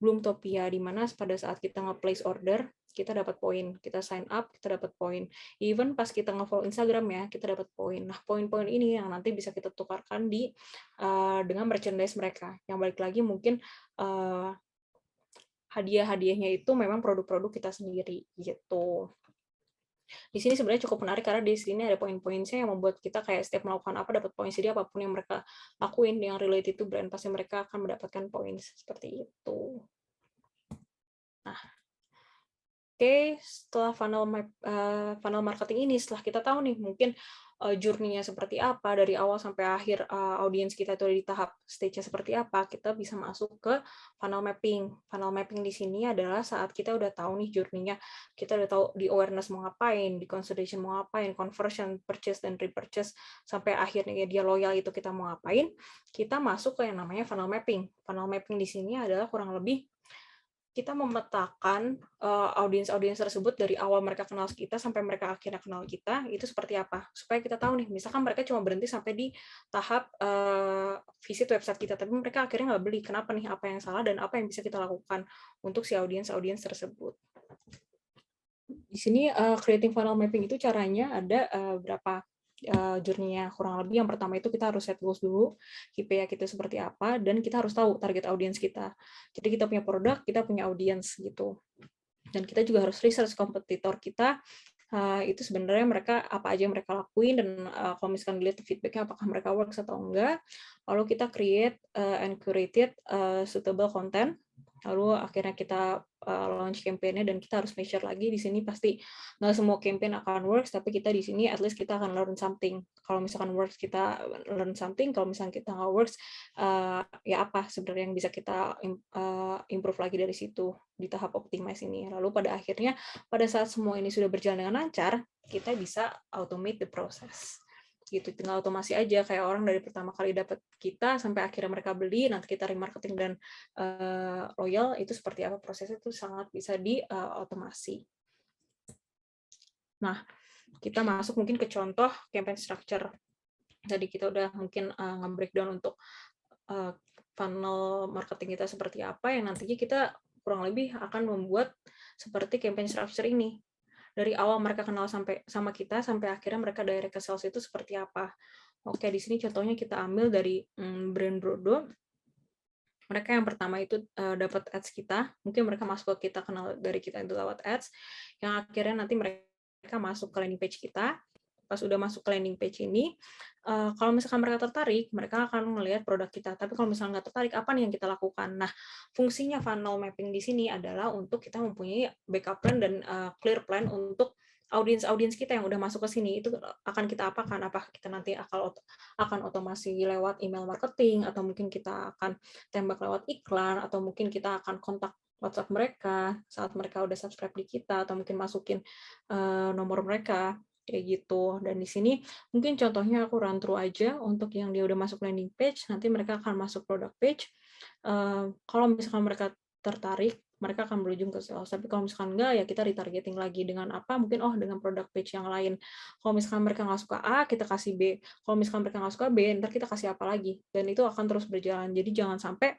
Bloomtopia, di mana pada saat kita nge-place order, kita dapat poin, kita sign up, kita dapat poin. Even pas kita nge-follow Instagram ya, kita dapat poin. Nah, poin-poin ini yang nanti bisa kita tukarkan dengan merchandise mereka. Yang balik lagi mungkin hadiah-hadiahnya itu memang produk-produk kita sendiri gitu. Di sini sebenarnya cukup menarik karena di sini ada poin-poinnya yang membuat kita kayak setiap melakukan apa dapat poin. Jadi apapun yang mereka lakuin yang related to brand pasti mereka akan mendapatkan poin seperti itu. Nah, oke, setelah funnel marketing ini, setelah kita tahu nih mungkin journey-nya seperti apa dari awal sampai akhir, audiens kita itu di tahap stage-nya seperti apa, kita bisa masuk ke funnel mapping. Funnel mapping di sini adalah saat kita udah tahu nih journey-nya, kita udah tahu di awareness mau ngapain, di consideration mau ngapain, conversion, purchase dan repurchase sampai akhirnya dia loyal itu kita mau ngapain, kita masuk ke yang namanya funnel mapping. Funnel mapping di sini adalah kurang lebih kita memetakan audiens-audiens tersebut dari awal mereka kenal kita sampai mereka akhirnya kenal kita, itu seperti apa. Supaya kita tahu nih, misalkan mereka cuma berhenti sampai di tahap visit website kita, tapi mereka akhirnya nggak beli. Kenapa nih? Apa yang salah dan apa yang bisa kita lakukan untuk si audiens-audiens tersebut. Di sini creating funnel mapping itu caranya ada berapa journey-nya kurang lebih. Yang pertama itu kita harus set goals dulu, KPI kita seperti apa, dan kita harus tahu target audiens kita. Jadi kita punya produk, kita punya audiens gitu. Dan kita juga harus research kompetitor kita, itu sebenarnya mereka apa aja yang mereka lakuin, dan kalau misalkan dilihat feedback-nya apakah mereka works atau enggak. Lalu kita create and curated suitable content. Lalu akhirnya kita launch campaign-nya dan kita harus measure lagi. Di sini pasti nggak semua campaign akan works, tapi kita di sini at least kita akan learn something. Kalau misalkan works kita learn something, kalau misalkan kita nggak works, ya apa sebenarnya yang bisa kita improve lagi dari situ di tahap optimize ini. Lalu pada akhirnya pada saat semua ini sudah berjalan dengan lancar, kita bisa automate the process. Gitu, tinggal otomasi aja kayak orang dari pertama kali dapat kita sampai akhirnya mereka beli, nanti kita remarketing dan loyal, itu seperti apa prosesnya itu sangat bisa diotomasi. Nah, kita masuk mungkin ke contoh campaign structure. Tadi kita udah mungkin nge-breakdown untuk funnel marketing kita seperti apa, yang nantinya kita kurang lebih akan membuat seperti campaign structure ini. Dari awal mereka kenal sama kita sampai akhirnya mereka direct ke sales itu seperti apa. Oke, di sini contohnya kita ambil dari brand Brodo. Mereka yang pertama itu dapat ads kita, mungkin mereka masuk ke kita, kenal dari kita itu lewat ads, yang akhirnya nanti mereka masuk ke landing page kita. Pas udah masuk ke landing page ini, kalau misalkan mereka tertarik, mereka akan melihat produk kita. Tapi kalau misalnya nggak tertarik, apa nih yang kita lakukan? Nah, fungsinya funnel mapping di sini adalah untuk kita mempunyai backup plan dan clear plan untuk audiens kita yang udah masuk ke sini. Itu akan kita apakan? Apakah kita nanti akan otomasi lewat email marketing, atau mungkin kita akan tembak lewat iklan, atau mungkin kita akan kontak WhatsApp mereka saat mereka udah subscribe di kita, atau mungkin masukin nomor mereka. Kayak gitu. Dan di sini mungkin contohnya aku run through aja untuk yang dia udah masuk landing page, nanti mereka akan masuk product page. Kalau misalkan mereka tertarik, mereka akan berujung ke sales. Tapi kalau misalkan enggak, ya kita retargeting lagi dengan apa? Mungkin dengan product page yang lain. Kalau misalkan mereka nggak suka A, kita kasih B. Kalau misalkan mereka nggak suka B, ntar kita kasih apa lagi. Dan itu akan terus berjalan. Jadi jangan sampai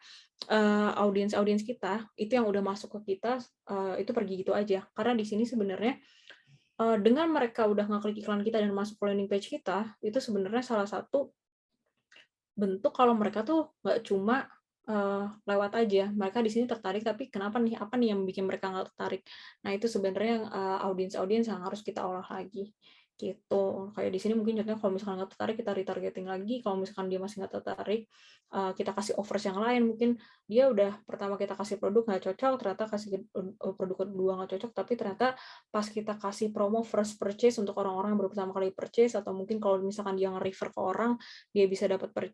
audiens kita, itu yang udah masuk ke kita, itu pergi gitu aja. Karena di sini sebenarnya dengan mereka udah ngeklik iklan kita dan masuk ke landing page kita, itu sebenarnya salah satu bentuk kalau mereka tuh nggak cuma lewat aja. Mereka di sini tertarik, tapi kenapa nih? Apa nih yang bikin mereka nggak tertarik? Nah, itu sebenarnya audiens-audiens yang harus kita olah lagi. Gitu. Kayak di sini mungkin contohnya kalau misalkan nggak tertarik, kita retargeting lagi. Kalau misalkan dia masih nggak tertarik, kita kasih offers yang lain. Mungkin dia udah pertama kita kasih produk nggak cocok, ternyata kasih produk kedua nggak cocok, tapi ternyata pas kita kasih promo first purchase untuk orang-orang yang baru pertama kali purchase, atau mungkin kalau misalkan dia nge-refer ke orang, dia bisa dapat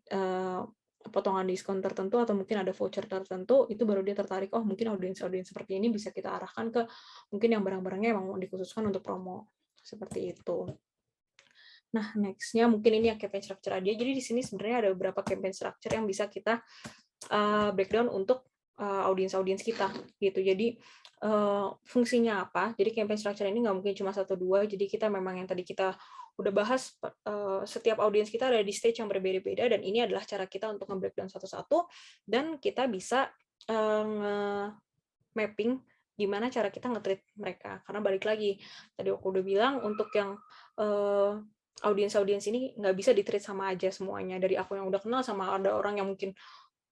potongan diskon tertentu atau mungkin ada voucher tertentu, itu baru dia tertarik, oh mungkin audiens-audiens seperti ini bisa kita arahkan ke mungkin yang barang-barangnya emang dikhususkan untuk promo, seperti itu. Nah, next-nya mungkin ini yang campaign structure aja. Jadi di sini sebenarnya ada beberapa campaign structure yang bisa kita breakdown untuk audiens-audiens kita, gitu. Jadi fungsinya apa? Jadi campaign structure ini nggak mungkin cuma 1-2, jadi kita memang yang tadi kita udah bahas, setiap audiens kita ada di stage yang berbeda-beda, dan ini adalah cara kita untuk nge-breakdown satu-satu, dan kita bisa mapping gimana cara kita nge-treat mereka. Karena balik lagi, tadi aku udah bilang, untuk yang audiens-audiens ini nggak bisa di-treat sama aja semuanya. Dari aku yang udah kenal sama ada orang yang mungkin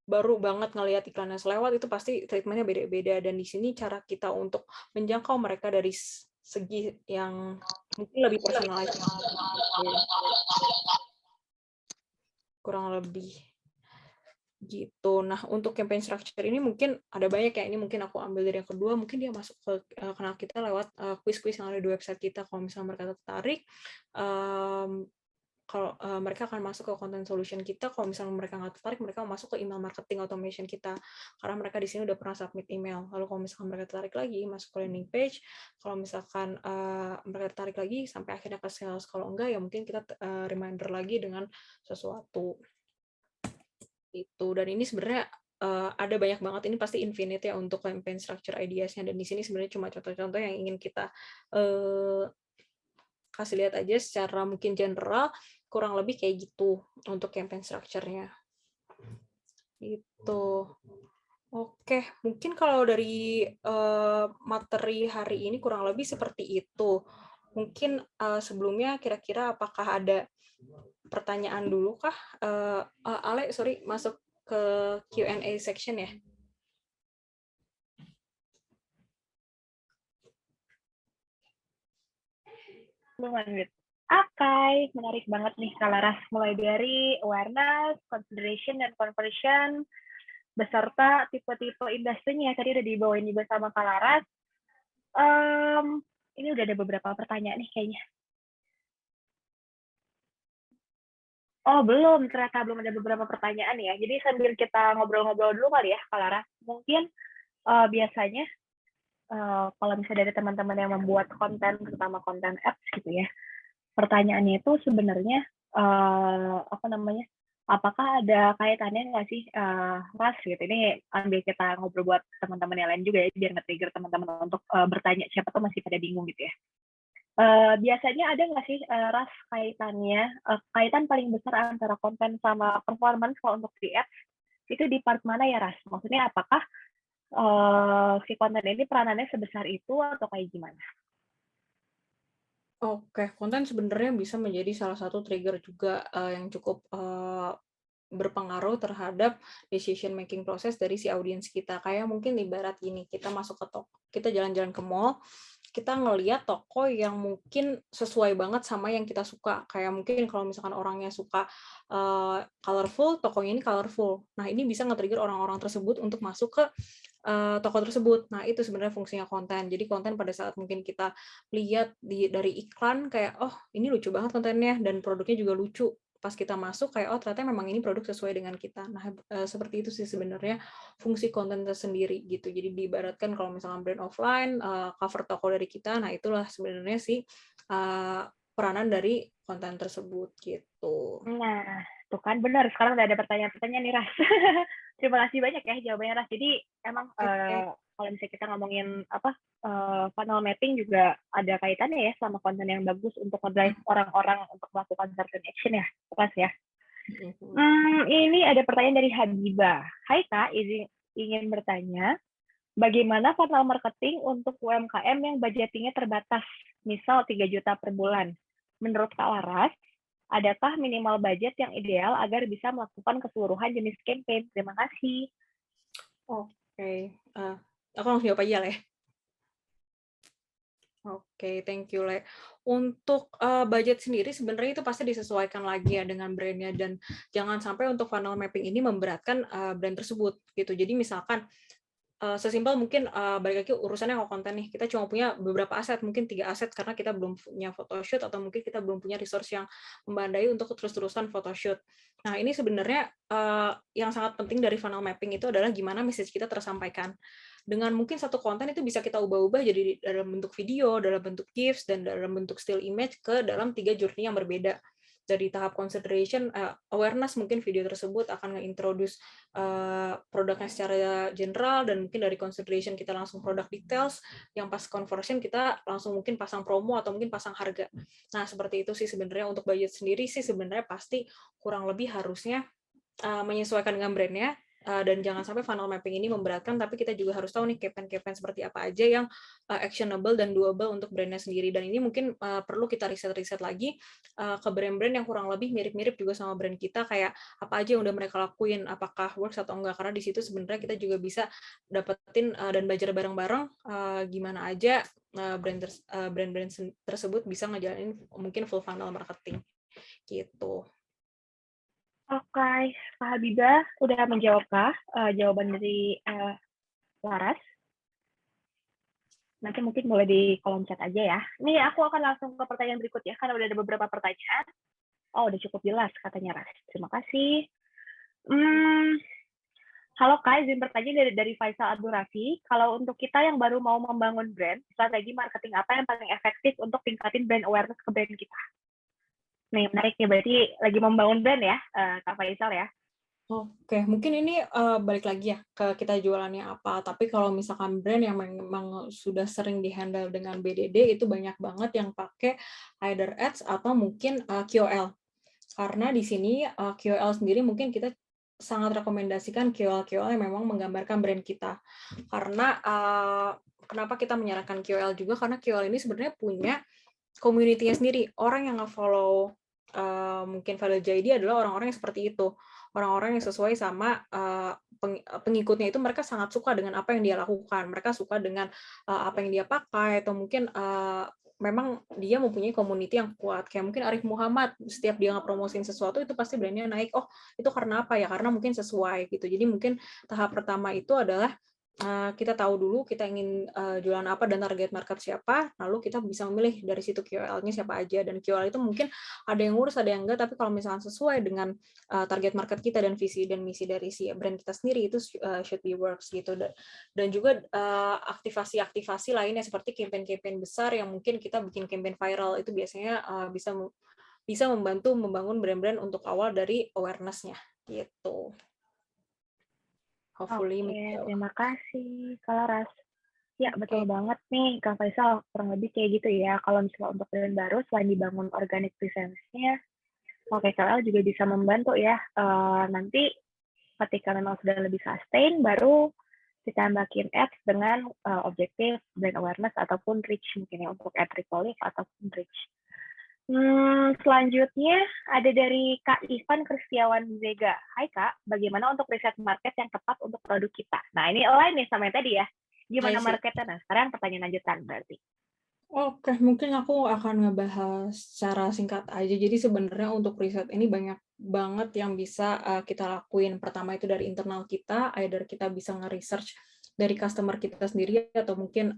baru banget ngelihat iklannya selewat, itu pasti treatmentnya beda-beda. Dan di sini cara kita untuk menjangkau mereka dari segi yang mungkin lebih personalized, kurang lebih gitu. Nah, untuk campaign structure ini mungkin ada banyak ya. Ini mungkin aku ambil dari yang kedua, mungkin dia masuk ke kenal kita lewat quiz-quiz yang ada di website kita. Kalau misalnya mereka tertarik, kalau mereka akan masuk ke content solution kita. Kalau misalnya mereka nggak tertarik, mereka masuk ke email marketing automation kita, karena mereka di sini udah pernah submit email. Lalu kalau misalkan mereka tertarik lagi, masuk ke landing page. Kalau misalkan mereka tertarik lagi sampai akhirnya ke sales. Kalau enggak, ya mungkin kita reminder lagi dengan sesuatu itu. Dan ini sebenarnya ada banyak banget, ini pasti infinite ya untuk campaign structure ideas-nya. Dan di sini sebenarnya cuma contoh-contoh yang ingin kita kasih lihat aja secara mungkin general, kurang lebih kayak gitu untuk campaign structure-nya. Gitu. Oke, mungkin kalau dari materi hari ini kurang lebih seperti itu. Mungkin sebelumnya kira-kira apakah ada pertanyaan dulu kah? Ale, sorry, masuk ke Q&A section ya. Lanjut. Oke, menarik banget nih Kalaras. Mulai dari awareness, consideration, dan conversion, beserta tipe-tipe industrinya. Tadi udah dibawain juga sama Kalaras. Ini udah ada beberapa pertanyaan nih kayaknya. Oh, belum. Ternyata belum ada beberapa pertanyaan ya. Jadi sambil kita ngobrol-ngobrol dulu kali ya, Kalaras. Mungkin biasanya kalau misalnya dari teman-teman yang membuat konten, terutama konten apps gitu ya, pertanyaannya itu sebenarnya apakah ada kaitannya nggak sih Ras gitu. Ini ambil kita ngobrol buat teman-teman yang lain juga ya, biar nge-trigger teman-teman untuk bertanya, siapa tuh masih pada bingung gitu ya. Biasanya ada nggak sih Ras kaitannya, kaitan paling besar antara konten sama performance kalau untuk di apps itu di part mana ya Ras? Maksudnya apakah si konten ini peranannya sebesar itu atau kayak gimana? Oke, konten sebenarnya bisa menjadi salah satu trigger juga yang cukup berpengaruh terhadap decision making proses dari si audiens kita. Kayak mungkin ibarat gini, kita masuk ke toko, kita jalan-jalan ke mall, kita ngelihat toko yang mungkin sesuai banget sama yang kita suka. Kayak mungkin kalau misalkan orangnya suka colorful, tokonya ini colorful. Nah, ini bisa nge-trigger orang-orang tersebut untuk masuk ke toko tersebut. Nah, itu sebenarnya fungsinya konten. Jadi konten pada saat mungkin kita lihat dari iklan kayak, oh ini lucu banget kontennya dan produknya juga lucu. Pas kita masuk kayak, oh ternyata memang ini produk sesuai dengan kita. Nah, seperti itu sih sebenarnya fungsi konten tersendiri gitu. Jadi diibaratkan kalau misalkan brand offline, cover toko dari kita, nah itulah sebenarnya sih peranan dari konten tersebut gitu. Nah, tuh kan benar. Sekarang udah ada pertanyaan-pertanyaan nih, Ras. Terima kasih banyak ya jawabannya, Ras. Jadi emang kalau misalnya kita ngomongin funnel mapping juga ada kaitannya ya sama konten yang bagus untuk nge-drive orang-orang untuk melakukan certain action ya, Ras ya. Ini ada pertanyaan dari Habibah. Hai Kak, ingin bertanya, bagaimana funnel marketing untuk UMKM yang budgetingnya terbatas, misal 3 juta per bulan? Menurut Kak Laras, adakah minimal budget yang ideal agar bisa melakukan keseluruhan jenis campaign? Terima kasih. Oke, aku langsung jawab aja, Le. Oke, thank you, Le. Untuk budget sendiri sebenarnya itu pasti disesuaikan lagi ya dengan brand-nya, dan jangan sampai untuk funnel mapping ini memberatkan brand tersebut gitu. Jadi misalkan sesimpel mungkin balik lagi urusannya kalau konten nih, kita cuma punya beberapa aset, mungkin 3 aset karena kita belum punya photoshoot atau mungkin kita belum punya resource yang membandai untuk terus-terusan photoshoot. Nah, ini sebenarnya yang sangat penting dari funnel mapping itu adalah gimana message kita tersampaikan. Dengan mungkin satu konten itu bisa kita ubah-ubah jadi dalam bentuk video, dalam bentuk GIFs, dan dalam bentuk still image ke dalam 3 journey yang berbeda. Dari tahap consideration, awareness, mungkin video tersebut akan nge-introduce produknya secara general, dan mungkin dari consideration kita langsung product details, yang pas conversion kita langsung mungkin pasang promo atau mungkin pasang harga. Nah, seperti itu sih sebenarnya. Untuk budget sendiri sih sebenarnya pasti kurang lebih harusnya menyesuaikan dengan brandnya, dan jangan sampai funnel mapping ini memberatkan, tapi kita juga harus tahu nih campaign-campaign seperti apa aja yang actionable dan doable untuk brandnya sendiri. Dan ini mungkin perlu kita riset-riset lagi ke brand-brand yang kurang lebih mirip-mirip juga sama brand kita, kayak apa aja yang udah mereka lakuin, apakah works atau enggak, karena di situ sebenarnya kita juga bisa dapetin dan belajar bareng-bareng gimana aja brand-brand tersebut bisa ngejalanin mungkin full funnel marketing gitu. Oke, Kak Habibah udah menjawabkah jawaban dari Laras? Nanti mungkin boleh di kolom chat aja ya. Nih aku akan langsung ke pertanyaan berikutnya karena udah ada beberapa pertanyaan. Oh, udah cukup jelas katanya Ras. Terima kasih. Halo Kak, izin bertanya dari Faisal Abdul Rafi. Kalau untuk kita yang baru mau membangun brand, strategi marketing apa yang paling efektif untuk tingkatin brand awareness ke brand kita? Nih, menarik ya. Berarti lagi membangun brand ya, Kak Faisal ya? Oke, mungkin ini balik lagi ya ke kita jualannya apa. Tapi kalau misalkan brand yang memang sudah sering dihandle dengan BDD, itu banyak banget yang pakai either ads atau mungkin KOL. Karena di sini KOL sendiri mungkin kita sangat rekomendasikan KOL-KOL yang memang menggambarkan brand kita. Karena kenapa kita menyarankan KOL juga, karena KOL ini sebenarnya punya community-nya sendiri. Orang yang nge-follow mungkin Fadil Jaidi adalah orang-orang yang seperti itu. Orang-orang yang sesuai sama pengikutnya itu, mereka sangat suka dengan apa yang dia lakukan. Mereka suka dengan apa yang dia pakai, atau mungkin memang dia mempunyai community yang kuat. Kayak mungkin Arif Muhammad, setiap dia ngepromosin sesuatu, itu pasti brandnya naik. Oh, itu karena apa ya? Karena mungkin sesuai gitu. Jadi mungkin tahap pertama itu adalah kita tahu dulu kita ingin jualan apa dan target market siapa, lalu kita bisa memilih dari situ KOL-nya siapa aja. Dan KOL itu mungkin ada yang ngurus, ada yang enggak, tapi kalau misalnya sesuai dengan target market kita dan visi dan misi dari si brand kita sendiri, itu should be works gitu. Dan juga aktivasi-aktivasi lainnya seperti campaign-campaign besar yang mungkin kita bikin campaign viral, itu biasanya bisa membantu membangun brand-brand untuk awal dari awareness-nya gitu. Hopefully. Oke, terima kasih Kak Laras. Ya, betul Oke. banget nih Kak Faisal, kurang lebih kayak gitu ya. Kalau misalnya untuk brand baru, selain dibangun organic presence-nya, KOL juga bisa membantu ya. Nanti ketika memang sudah lebih sustain, baru ditambahin ads dengan objektif brand awareness ataupun reach, mungkin ya untuk ad recall ataupun reach. Selanjutnya ada dari Kak Ivan Kristiawan Zega. Hai Kak, bagaimana untuk riset market yang tepat untuk produk kita? Nah, ini align nih sama yang tadi ya. Gimana marketnya? Nah, sekarang pertanyaan lanjutan berarti. Oke, mungkin aku akan ngebahas secara singkat aja. Jadi sebenarnya untuk riset ini banyak banget yang bisa kita lakuin. Pertama itu dari internal kita, either kita bisa nge-research dari customer kita sendiri, atau mungkin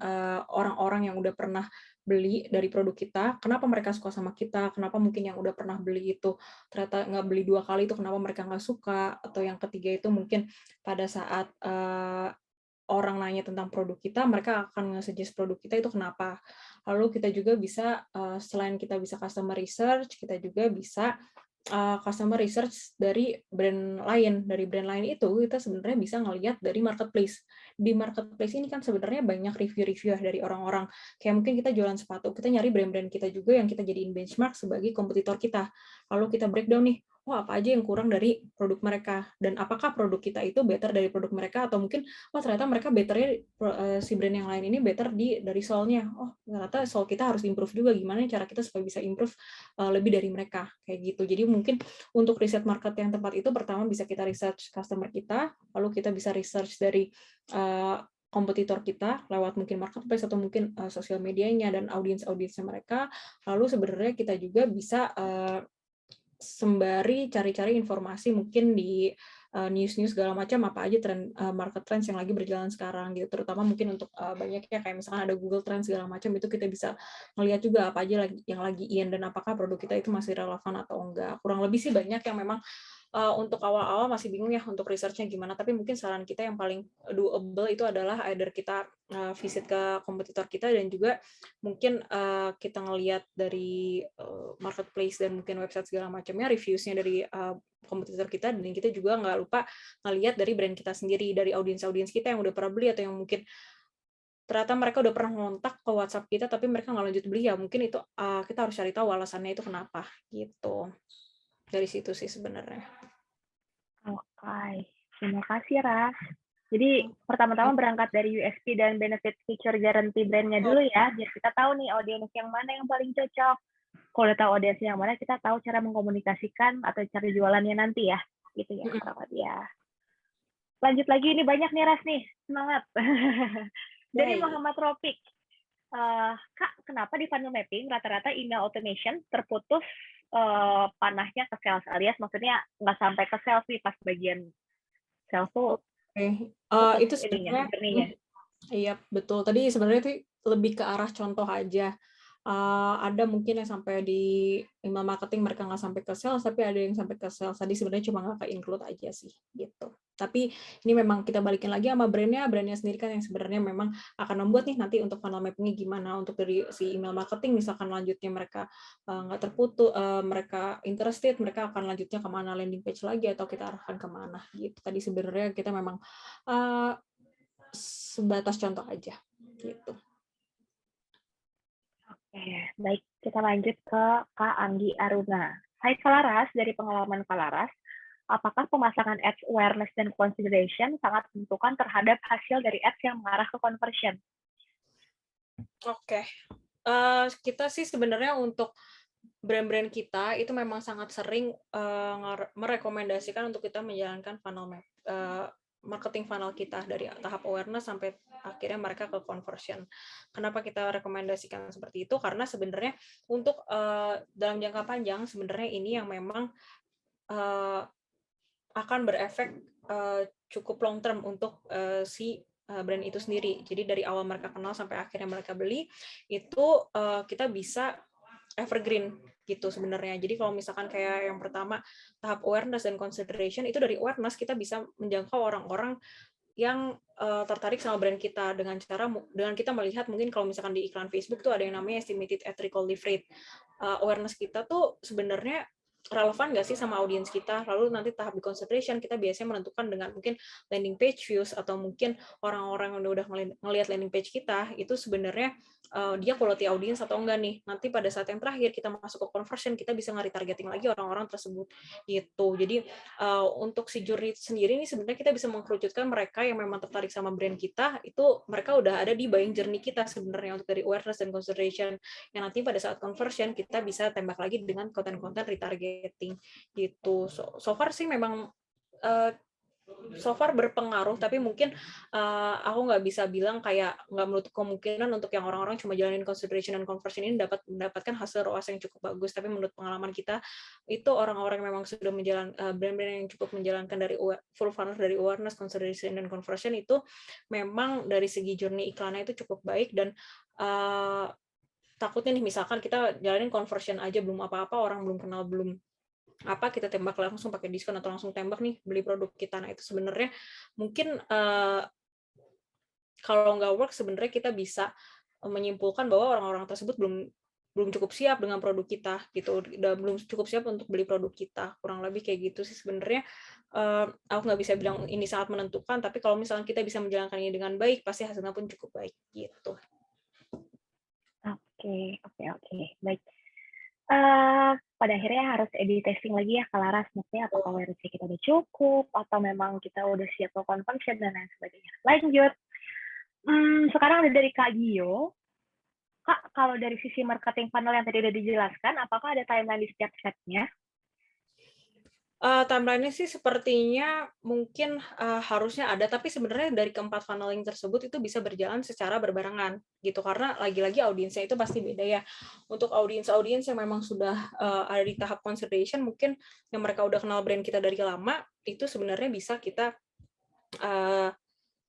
orang-orang yang udah pernah beli dari produk kita, kenapa mereka suka sama kita, kenapa mungkin yang udah pernah beli itu ternyata nggak beli 2 kali, itu kenapa mereka nggak suka, atau yang ketiga itu mungkin pada saat orang nanya tentang produk kita, mereka akan nge-suggest produk kita itu kenapa. Lalu kita juga bisa, selain kita bisa customer research, kita juga bisa customer research dari brand lain. Dari brand lain itu kita sebenarnya bisa ngelihat dari marketplace. Di marketplace ini kan sebenarnya banyak review-review dari orang-orang. Kayak mungkin kita jualan sepatu, kita nyari brand-brand kita juga yang kita jadiin benchmark sebagai kompetitor kita. Lalu kita breakdown nih, oh apa aja yang kurang dari produk mereka, dan apakah produk kita itu better dari produk mereka, atau mungkin oh ternyata mereka betternya si brand yang lain ini better dari soalnya, oh ternyata soal kita harus improve juga, gimana cara kita supaya bisa improve lebih dari mereka, kayak gitu. Jadi mungkin untuk riset market yang tepat itu pertama bisa kita research customer kita, lalu kita bisa research dari kompetitor kita lewat mungkin marketplace atau mungkin sosial medianya dan audiensnya mereka. Lalu sebenarnya kita juga bisa sembari cari-cari informasi mungkin di news-news segala macam, apa aja tren market trends yang lagi berjalan sekarang gitu, terutama mungkin untuk banyaknya kayak misalkan ada Google Trends segala macam, itu kita bisa ngelihat juga apa aja yang lagi in dan apakah produk kita itu masih relevan atau enggak. Kurang lebih sih banyak yang memang untuk awal-awal masih bingung ya untuk research-nya gimana, tapi mungkin saran kita yang paling doable itu adalah either kita visit ke kompetitor kita, dan juga mungkin kita ngelihat dari marketplace dan mungkin website segala macamnya, reviews-nya dari kompetitor kita, dan kita juga nggak lupa ngelihat dari brand kita sendiri, dari audiens kita yang udah pernah beli atau yang mungkin ternyata mereka udah pernah ngontak ke WhatsApp kita tapi mereka nggak lanjut beli, ya mungkin itu kita harus cari tahu alasannya itu kenapa gitu. Dari situ sih sebenarnya. Oke, terima kasih Ras. Jadi pertama-tama berangkat dari USP dan benefit feature guarantee brand-nya dulu ya, biar kita tahu nih audiens yang mana yang paling cocok. Kalau udah tahu audiens yang mana, kita tahu cara mengkomunikasikan atau cara jualannya nanti ya, gitu ya kurang lebih ya. Lanjut lagi, ini banyak nih Ras nih, semangat. Dari Muhammad Tropik. Kak, kenapa di funnel mapping rata-rata email automation terputus panahnya ke sales, alias maksudnya nggak sampai ke sales nih pas bagian sales tuh. Itu sebenarnya iya betul, tadi sebenarnya itu lebih ke arah contoh aja. Ada mungkin yang sampai di email marketing mereka nggak sampai ke sales, tapi ada yang sampai ke sales. Tadi sebenarnya cuma nggak ke-include aja sih gitu. Tapi ini memang kita balikin lagi sama brandnya sendiri kan yang sebenarnya memang akan membuat nih nanti untuk funnel mapping-nya gimana, untuk dari si email marketing misalkan lanjutnya mereka nggak terputus, mereka interested, mereka akan lanjutnya kemana, landing page lagi atau kita arahkan kemana gitu. Tadi sebenarnya kita memang sebatas contoh aja gitu. Oke, baik. Kita lanjut ke Kak Anggi Aruna. Hai Kalaras, dari pengalaman Kalaras, apakah pemasangan ads awareness dan consideration sangat menentukan terhadap hasil dari ads yang mengarah ke conversion? Oke. Kita sih sebenarnya untuk brand-brand kita itu memang sangat sering merekomendasikan untuk kita menjalankan funnel map, marketing funnel kita dari tahap awareness sampai akhirnya mereka ke conversion. Kenapa kita rekomendasikan seperti itu? Karena sebenarnya untuk dalam jangka panjang sebenarnya ini yang memang akan berefek cukup long term untuk si brand itu sendiri. Jadi dari awal mereka kenal sampai akhirnya mereka beli, itu kita bisa evergreen gitu sebenarnya. Jadi kalau misalkan kayak yang pertama tahap awareness dan consideration, itu dari awareness kita bisa menjangkau orang-orang yang tertarik sama brand kita dengan kita melihat mungkin kalau misalkan di iklan Facebook tuh ada yang namanya estimated at recall lead rate. Awareness kita tuh sebenarnya relevan nggak sih sama audiens kita, lalu nanti tahap di consideration kita biasanya menentukan dengan mungkin landing page views atau mungkin orang-orang yang udah ngelihat landing page kita itu sebenarnya dia quality audience atau enggak nih. Nanti pada saat yang terakhir kita masuk ke conversion, kita bisa nge-retargeting lagi orang-orang tersebut gitu. Jadi untuk si juri sendiri ini sebenarnya kita bisa mengkerucutkan mereka yang memang tertarik sama brand kita, itu mereka udah ada di buying journey kita sebenarnya untuk dari awareness dan consideration, yang nanti pada saat conversion kita bisa tembak lagi dengan konten-konten retargeting gitu. So far sih memang so far berpengaruh, tapi mungkin aku nggak bisa bilang kayak nggak menutup kemungkinan untuk yang orang-orang cuma jalanin consideration dan conversion ini mendapatkan hasil ROAS yang cukup bagus. Tapi menurut pengalaman kita itu orang-orang yang memang sudah brand-brand yang cukup menjalankan dari full funnel dari awareness, consideration dan conversion itu memang dari segi journey iklannya itu cukup baik. Dan takutnya nih misalkan kita jalanin conversion aja belum apa-apa, orang belum kenal, belum apa, kita tembak langsung pakai diskon atau langsung tembak nih beli produk kita. Nah itu sebenarnya mungkin kalau nggak work sebenarnya kita bisa menyimpulkan bahwa orang-orang tersebut belum cukup siap dengan produk kita gitu, belum cukup siap untuk beli produk kita, kurang lebih kayak gitu sih sebenarnya. Aku nggak bisa bilang ini sangat menentukan, tapi kalau misalnya kita bisa menjalankan ini dengan baik pasti hasilnya pun cukup baik gitu. Oke, baik. pada akhirnya harus A/B testing lagi ya ke Laras, maksudnya apakah awareness-nya kita udah cukup atau memang kita udah siap ke conversion dan lain sebagainya. Lanjut. Sekarang dari Kak Gio. Kak, kalau dari sisi marketing funnel yang tadi udah dijelaskan, apakah ada timeline di setiap step-nya? Timeline-nya sih sepertinya mungkin harusnya ada, tapi sebenarnya dari keempat funneling tersebut itu bisa berjalan secara berbarengan gitu, karena lagi-lagi audiensnya itu pasti beda ya. Untuk audiens yang memang sudah ada di tahap consideration, mungkin yang mereka udah kenal brand kita dari lama, itu sebenarnya bisa kita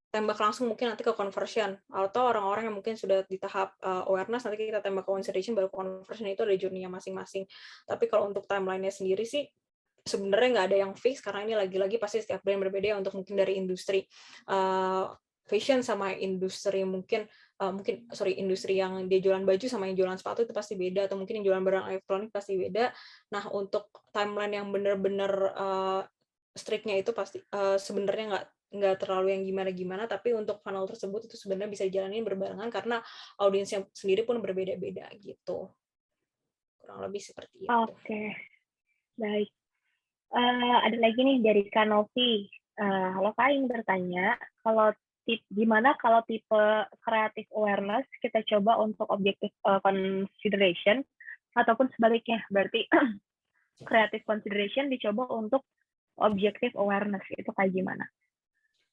tembak langsung mungkin nanti ke conversion, atau orang-orang yang mungkin sudah di tahap awareness, nanti kita tembak ke consideration, baru conversion. Itu ada journey-nya masing-masing. Tapi kalau untuk timeline-nya sendiri sih sebenarnya nggak ada yang fix, karena ini lagi-lagi pasti setiap brand berbeda ya, untuk mungkin dari industri fashion sama industri industri yang dia jualan baju sama yang jualan sepatu itu pasti beda, atau mungkin yang jualan barang elektronik pasti beda. Nah, untuk timeline yang benar-benar strict-nya itu pasti sebenarnya nggak terlalu yang gimana-gimana, tapi untuk funnel tersebut itu sebenarnya bisa dijalanin berbarengan karena audiensnya sendiri pun berbeda-beda gitu. Kurang lebih seperti itu. Oke, baik. Ada lagi nih dari Kanovi. Halo Kak, ingin bertanya, gimana kalau tipe creative awareness kita coba untuk objective consideration, ataupun sebaliknya, berarti creative consideration dicoba untuk objective awareness, itu kayak gimana?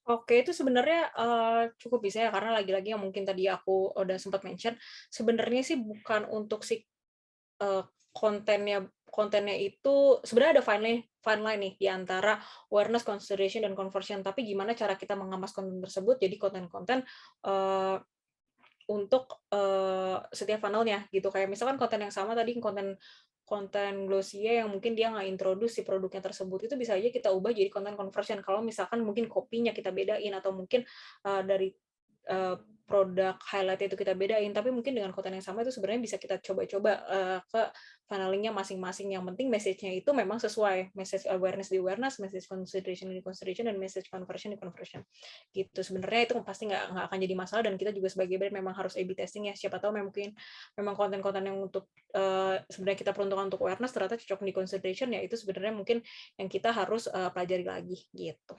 Oke, itu sebenarnya cukup bisa ya, karena lagi-lagi yang mungkin tadi aku udah sempat mention, sebenarnya sih bukan untuk si kontennya itu sebenarnya ada fine line nih di antara awareness, consideration, dan conversion. Tapi gimana cara kita mengemas konten tersebut jadi konten-konten untuk setiap funnelnya gitu. Kayak misalkan konten yang sama tadi, konten Glossier yang mungkin dia nggak introduce si produknya tersebut, itu bisa aja kita ubah jadi konten conversion. Kalau misalkan mungkin kopinya kita bedain, atau mungkin dari produk highlight itu kita bedain, tapi mungkin dengan konten yang sama itu sebenarnya bisa kita coba-coba ke funnelingnya masing-masing. Yang penting message-nya itu memang sesuai, message awareness di awareness, message consideration di consideration, dan message conversion di conversion gitu. Sebenarnya itu pasti nggak akan jadi masalah, dan kita juga sebagai brand memang harus A/B testing ya. Siapa tahu mungkin memang konten-konten yang untuk sebenarnya kita peruntukkan untuk awareness ternyata cocok di consideration, ya itu sebenarnya mungkin yang kita harus pelajari lagi gitu.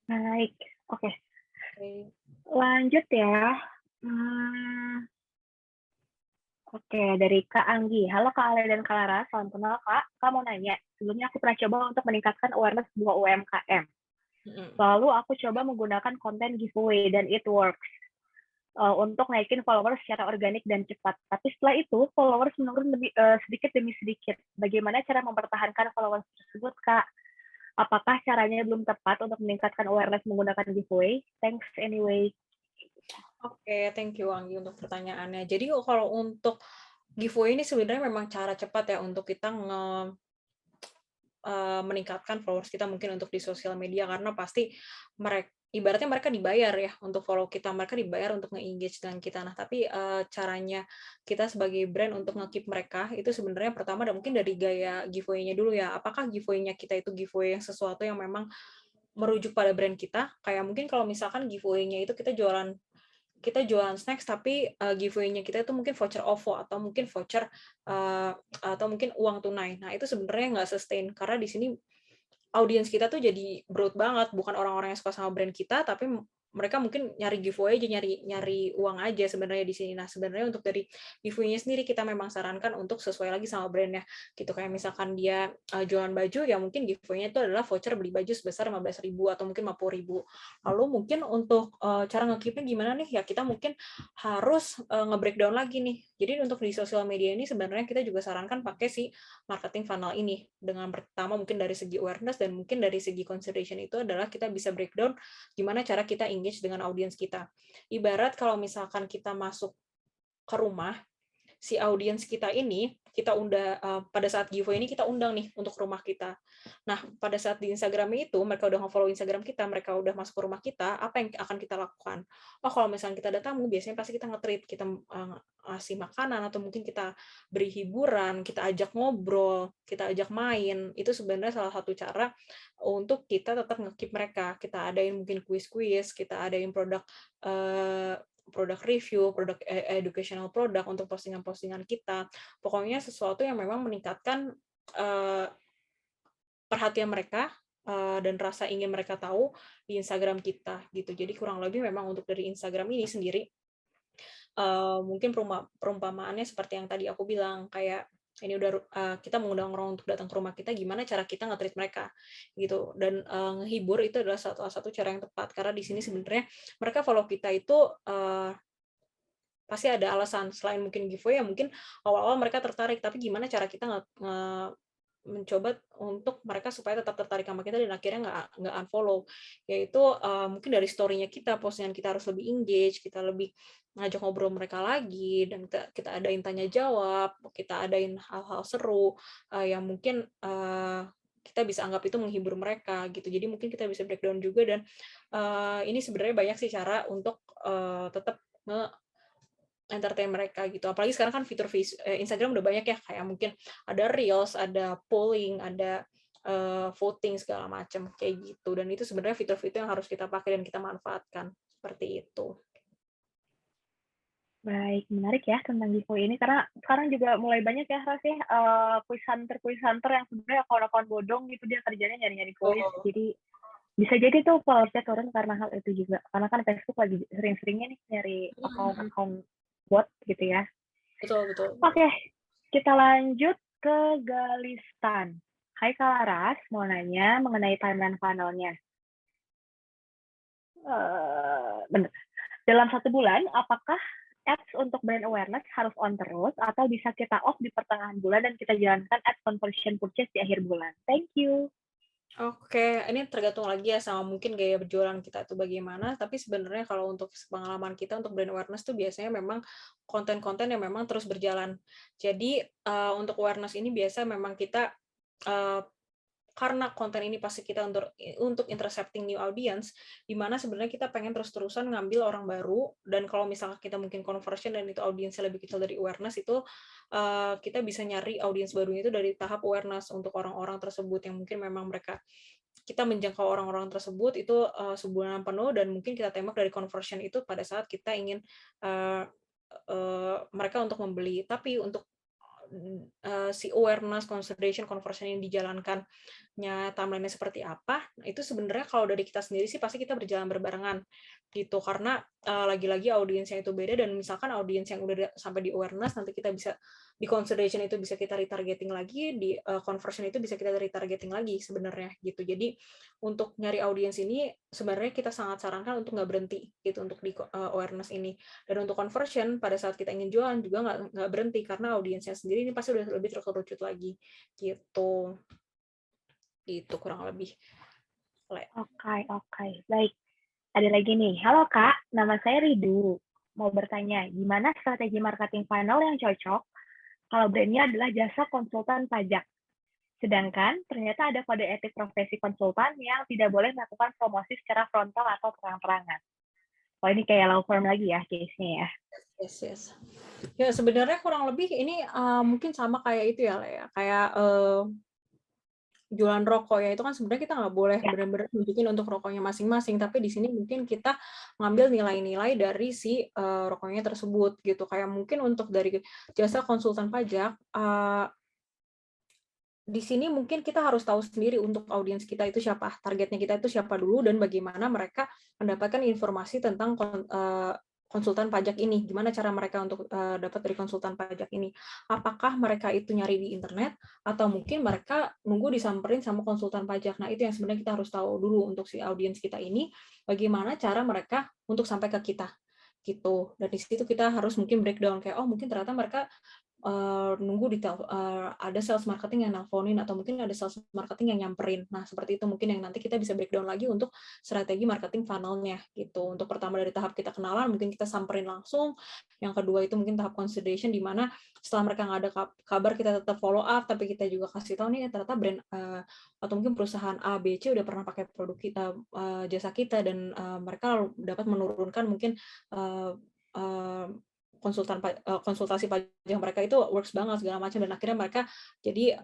Baik, oke. Lanjut ya. Oke, dari Kak Anggi. Halo Kak Ale dan Kak Lara, salam kenal Kak. Kak mau nanya, sebelumnya aku pernah coba untuk meningkatkan awareness sebuah UMKM. Lalu aku coba menggunakan konten giveaway dan it works untuk naikin followers secara organik dan cepat. Tapi setelah itu, followers menurun sedikit demi sedikit. Bagaimana cara mempertahankan followers tersebut, Kak? Apakah caranya belum tepat untuk meningkatkan awareness menggunakan giveaway? Thanks anyway. Oke, thank you Anggi untuk pertanyaannya. Jadi kalau untuk giveaway ini sebenarnya memang cara cepat ya untuk kita meningkatkan followers kita mungkin untuk di sosial media, karena pasti ibaratnya mereka dibayar ya untuk follow kita, mereka dibayar untuk nge-engage dengan kita. Nah, tapi caranya kita sebagai brand untuk nge-keep mereka itu sebenarnya pertama mungkin dari gaya giveaway-nya dulu ya. Apakah giveaway-nya kita itu giveaway yang sesuatu yang memang merujuk pada brand kita? Kayak mungkin kalau misalkan giveaway-nya itu kita jualan snacks, tapi giveaway-nya kita itu mungkin voucher OVO, atau mungkin voucher atau mungkin uang tunai. Nah, itu sebenarnya nggak sustain, karena di sini audiens kita tuh jadi broad banget, bukan orang-orang yang suka sama brand kita, tapi mereka mungkin nyari giveaway aja, nyari uang aja sebenarnya di sini. Nah, sebenarnya untuk dari giveaway-nya sendiri kita memang sarankan untuk sesuai lagi sama brandnya gitu. Kayak misalkan dia jualan baju, ya mungkin giveaway-nya itu adalah voucher beli baju sebesar 15.000 atau mungkin 50.000. Lalu mungkin untuk cara nge-keep-nya gimana nih? Ya kita mungkin harus nge-breakdown lagi nih. Jadi untuk di sosial media ini sebenarnya kita juga sarankan pakai si marketing funnel ini. Dengan pertama mungkin dari segi awareness dan mungkin dari segi consideration itu adalah kita bisa breakdown gimana cara kita engage dengan audiens kita. Ibarat kalau misalkan kita masuk ke rumah, si audiens kita ini kita pada saat giveaway ini kita undang nih untuk rumah kita. Nah, pada saat di Instagram itu mereka udah nge-follow Instagram kita, mereka udah masuk ke rumah kita, apa yang akan kita lakukan? Oh, kalau misalnya kita ada tamu, biasanya pasti kita nge-treat, kita ngasih makanan, atau mungkin kita beri hiburan, kita ajak ngobrol, kita ajak main. Itu sebenarnya salah satu cara untuk kita tetap nge-keep mereka. Kita adain mungkin kuis-kuis, kita adain produk produk review, produk educational product, untuk postingan-postingan kita. Pokoknya sesuatu yang memang meningkatkan perhatian mereka dan rasa ingin mereka tahu di Instagram kita gitu. Jadi kurang lebih memang untuk dari Instagram ini sendiri mungkin perumpamaannya seperti yang tadi aku bilang, kayak ini udah kita mengundang orang untuk datang ke rumah kita, gimana cara kita nge-treat mereka gitu. Dan ngehibur itu adalah salah satu cara yang tepat, karena di sini sebenarnya mereka follow kita itu pasti ada alasan selain mungkin giveaway, ya mungkin awal-awal mereka tertarik, tapi gimana cara kita mencoba untuk mereka supaya tetap tertarik sama kita dan akhirnya nggak unfollow, yaitu mungkin dari story-nya kita, postingan kita harus lebih engage, kita lebih ngajak ngobrol mereka lagi, dan kita adain tanya jawab, kita adain hal-hal seru yang mungkin kita bisa anggap itu menghibur mereka gitu. Jadi mungkin kita bisa breakdown juga, dan ini sebenarnya banyak sih cara untuk tetap entertain mereka gitu. Apalagi sekarang kan fitur Instagram udah banyak ya, kayak mungkin ada reels, ada polling, ada voting segala macam kayak gitu. Dan itu sebenarnya fitur-fitur yang harus kita pakai dan kita manfaatkan seperti itu. Baik, menarik ya tentang giveaway ini, karena sekarang juga mulai banyak ya rasanya quiz hunter yang sebenarnya akun-akun bodong gitu, dia kerjanya nyari-nyari quiz. Jadi bisa jadi tuh followersnya turun karena hal itu juga. Karena kan Facebook lagi sering-seringnya nih nyari akun bot gitu ya. Betul. Oke, kita lanjut ke Galistan. Hai Kalaras, mau nanya mengenai timeline funnel-nya. Benar. Dalam 1 bulan, apakah ads untuk brand awareness harus on terus, atau bisa kita off di pertengahan bulan dan kita jalankan ads conversion purchase di akhir bulan? Thank you. Oke, ini tergantung lagi ya sama mungkin gaya berjualan kita itu bagaimana, tapi sebenarnya kalau untuk pengalaman kita untuk brand awareness itu biasanya memang konten-konten yang memang terus berjalan. Jadi untuk awareness ini biasa memang kita karena konten ini pasti kita untuk intercepting new audience, di mana sebenarnya kita pengen terus-terusan ngambil orang baru, dan kalau misalnya kita mungkin conversion dan itu audiensnya lebih kecil dari awareness, itu kita bisa nyari audiens barunya itu dari tahap awareness untuk orang-orang tersebut yang mungkin memang kita menjangkau orang-orang tersebut itu sebulan penuh, dan mungkin kita tembak dari conversion itu pada saat kita ingin mereka untuk membeli. Tapi untuk si awareness, consideration, conversion yang dijalankannya timeline-nya seperti apa, itu sebenarnya kalau dari kita sendiri sih pasti kita berjalan berbarengan gitu, karena lagi-lagi audiensnya itu beda, dan misalkan audiens yang udah sampai di awareness, nanti kita bisa di consideration itu bisa kita retargeting lagi, di conversion itu bisa kita retargeting lagi sebenarnya gitu. Jadi untuk nyari audiens ini sebenarnya kita sangat sarankan untuk nggak berhenti gitu untuk di awareness ini. Dan untuk conversion pada saat kita ingin jualan juga nggak berhenti, karena audiensnya sendiri ini pasti udah lebih terkerucut lagi gitu. Gitu kurang lebih. Oke. Baik. Ada lagi nih. Halo Kak, nama saya Ridu. Mau bertanya, gimana strategi marketing funnel yang cocok kalau brandnya adalah jasa konsultan pajak? Sedangkan ternyata ada kode etik profesi konsultan yang tidak boleh melakukan promosi secara frontal atau terang-terangan. Oh, ini kayak law firm lagi ya case-nya ya. Yes. Ya sebenarnya kurang lebih ini mungkin sama kayak itu ya, kayak jualan rokok ya, itu kan sebenarnya kita nggak boleh benar-benar tunjukin untuk rokoknya masing-masing, tapi di sini mungkin kita ngambil nilai-nilai dari si rokoknya tersebut gitu. Kayak mungkin untuk dari jasa konsultan pajak, di sini mungkin kita harus tahu sendiri untuk audiens kita itu siapa, targetnya kita itu siapa dulu, dan bagaimana mereka mendapatkan informasi tentang konsultan pajak ini, gimana cara mereka untuk dapat dari konsultan pajak ini. Apakah mereka itu nyari di internet, atau mungkin mereka nunggu disamperin sama konsultan pajak. Nah, itu yang sebenarnya kita harus tahu dulu untuk si audiens kita ini, bagaimana cara mereka untuk sampai ke kita gitu. Dan di situ kita harus mungkin breakdown kayak, oh mungkin ternyata mereka nunggu ada sales marketing yang nelponin, atau mungkin ada sales marketing yang nyamperin. Nah, seperti itu mungkin yang nanti kita bisa breakdown lagi untuk strategi marketing funnel-nya gitu. Untuk pertama dari tahap kita kenalan, mungkin kita samperin langsung. Yang kedua itu mungkin tahap consideration, di mana setelah mereka nggak ada kabar, kita tetap follow up, tapi kita juga kasih tahu nih ternyata brand atau mungkin perusahaan A, B, C udah pernah pakai produk kita, jasa kita, dan mereka dapat menurunkan mungkin konsultasi pajak mereka itu works banget segala macam, dan akhirnya mereka jadi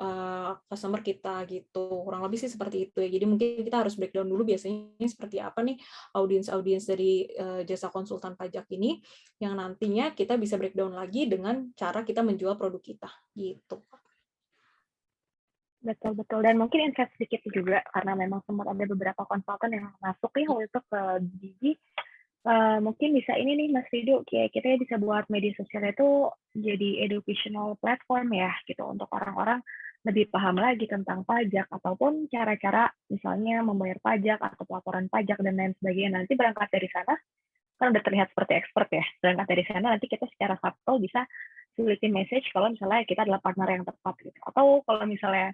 customer kita gitu. Kurang lebih sih seperti itu ya. Jadi mungkin kita harus breakdown dulu biasanya seperti apa nih audiens dari jasa konsultan pajak ini, yang nantinya kita bisa breakdown lagi dengan cara kita menjual produk kita gitu. Betul. Dan mungkin insight sedikit juga, karena memang sempat ada beberapa konsultan yang masuk nih waktu itu ke Gigi. Mungkin bisa ini nih Mas Rido, kayak kita bisa buat media sosial itu jadi educational platform ya gitu, untuk orang-orang lebih paham lagi tentang pajak ataupun cara-cara misalnya membayar pajak atau pelaporan pajak dan lain sebagainya. Nanti berangkat dari sana, kan udah terlihat seperti expert ya, berangkat dari sana nanti kita secara subtle bisa sulitin message kalau misalnya kita adalah partner yang tepat gitu. Atau kalau misalnya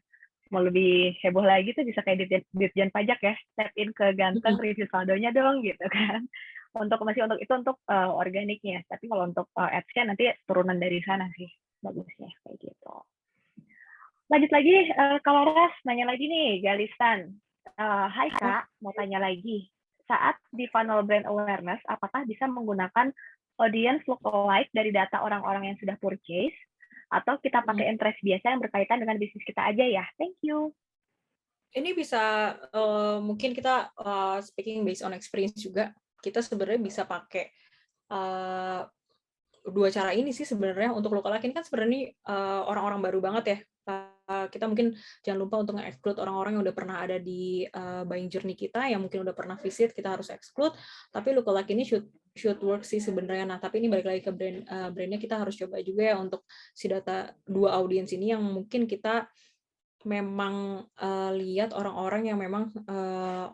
mau lebih heboh lagi tuh bisa kayak Ditjen Pajak ya, tap in ke Ganteng, review saldonya dong gitu kan. Untuk organiknya, tapi kalau untuk ads-nya nanti turunan dari sana sih bagusnya kayak gitu. Lanjut lagi, kalau Ras nanya lagi nih, Galistan. Hai Kak, mau tanya lagi. Saat di funnel brand awareness, apakah bisa menggunakan audience lookalike dari data orang-orang yang sudah purchase, atau kita pakai interest biasa yang berkaitan dengan bisnis kita aja ya? Thank you. Ini bisa mungkin kita speaking based on experience juga, kita sebenarnya bisa pakai dua cara ini sih sebenarnya. Untuk lookalike ini kan sebenarnya orang-orang baru banget ya. Kita mungkin jangan lupa untuk nge-exclude orang-orang yang udah pernah ada di buying journey kita, yang mungkin udah pernah visit, kita harus exclude. Tapi lookalike ini should work sih sebenarnya. Nah, tapi ini balik lagi ke brandnya, kita harus coba juga ya untuk si data dua audiens ini, yang mungkin kita memang lihat orang-orang yang memang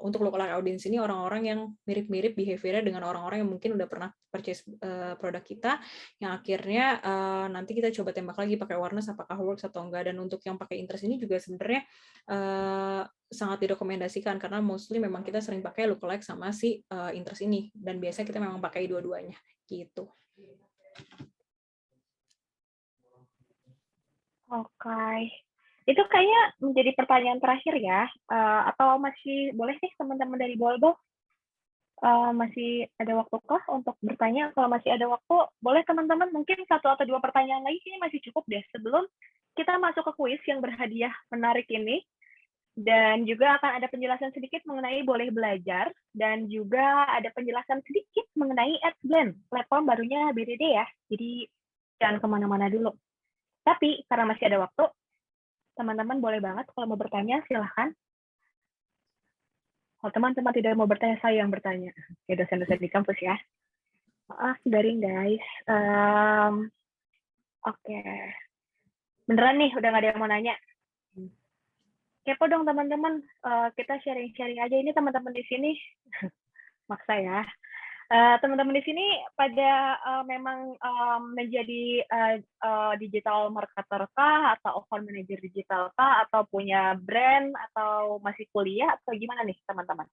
untuk lookalike audience ini orang-orang yang mirip-mirip behavior-nya dengan orang-orang yang mungkin udah pernah purchase produk kita, yang akhirnya nanti kita coba tembak lagi pakai awareness apakah works atau enggak. Dan untuk yang pakai interest ini juga sebenarnya sangat direkomendasikan, karena mostly memang kita sering pakai lookalike sama si interest ini, dan biasanya kita memang pakai dua-duanya gitu. Oke. Itu kayaknya menjadi pertanyaan terakhir ya, atau masih boleh sih teman-teman dari Bolbo? Masih ada waktukah untuk bertanya? Kalau masih ada waktu, boleh teman-teman mungkin 1 atau 2 pertanyaan lagi, ini masih cukup deh sebelum kita masuk ke kuis yang berhadiah menarik ini. Dan juga akan ada penjelasan sedikit mengenai Boleh Belajar, dan juga ada penjelasan sedikit mengenai AdsBlend, platform barunya BDD ya. Jadi jangan kemana-mana dulu. Tapi karena masih ada waktu, teman-teman boleh banget kalau mau bertanya, silahkan. Kalau teman-teman tidak mau bertanya, saya yang bertanya. Kayak dosen-dosen di kampus ya. Garing guys. Oke. Beneran nih, udah nggak ada yang mau nanya. Kepo dong teman-teman. Kita sharing-sharing aja. Ini teman-teman di sini. Maksa ya. Teman-teman di sini pada memang menjadi digital marketer kah, atau account manager digital kah, atau punya brand, atau masih kuliah, atau gimana nih teman-teman?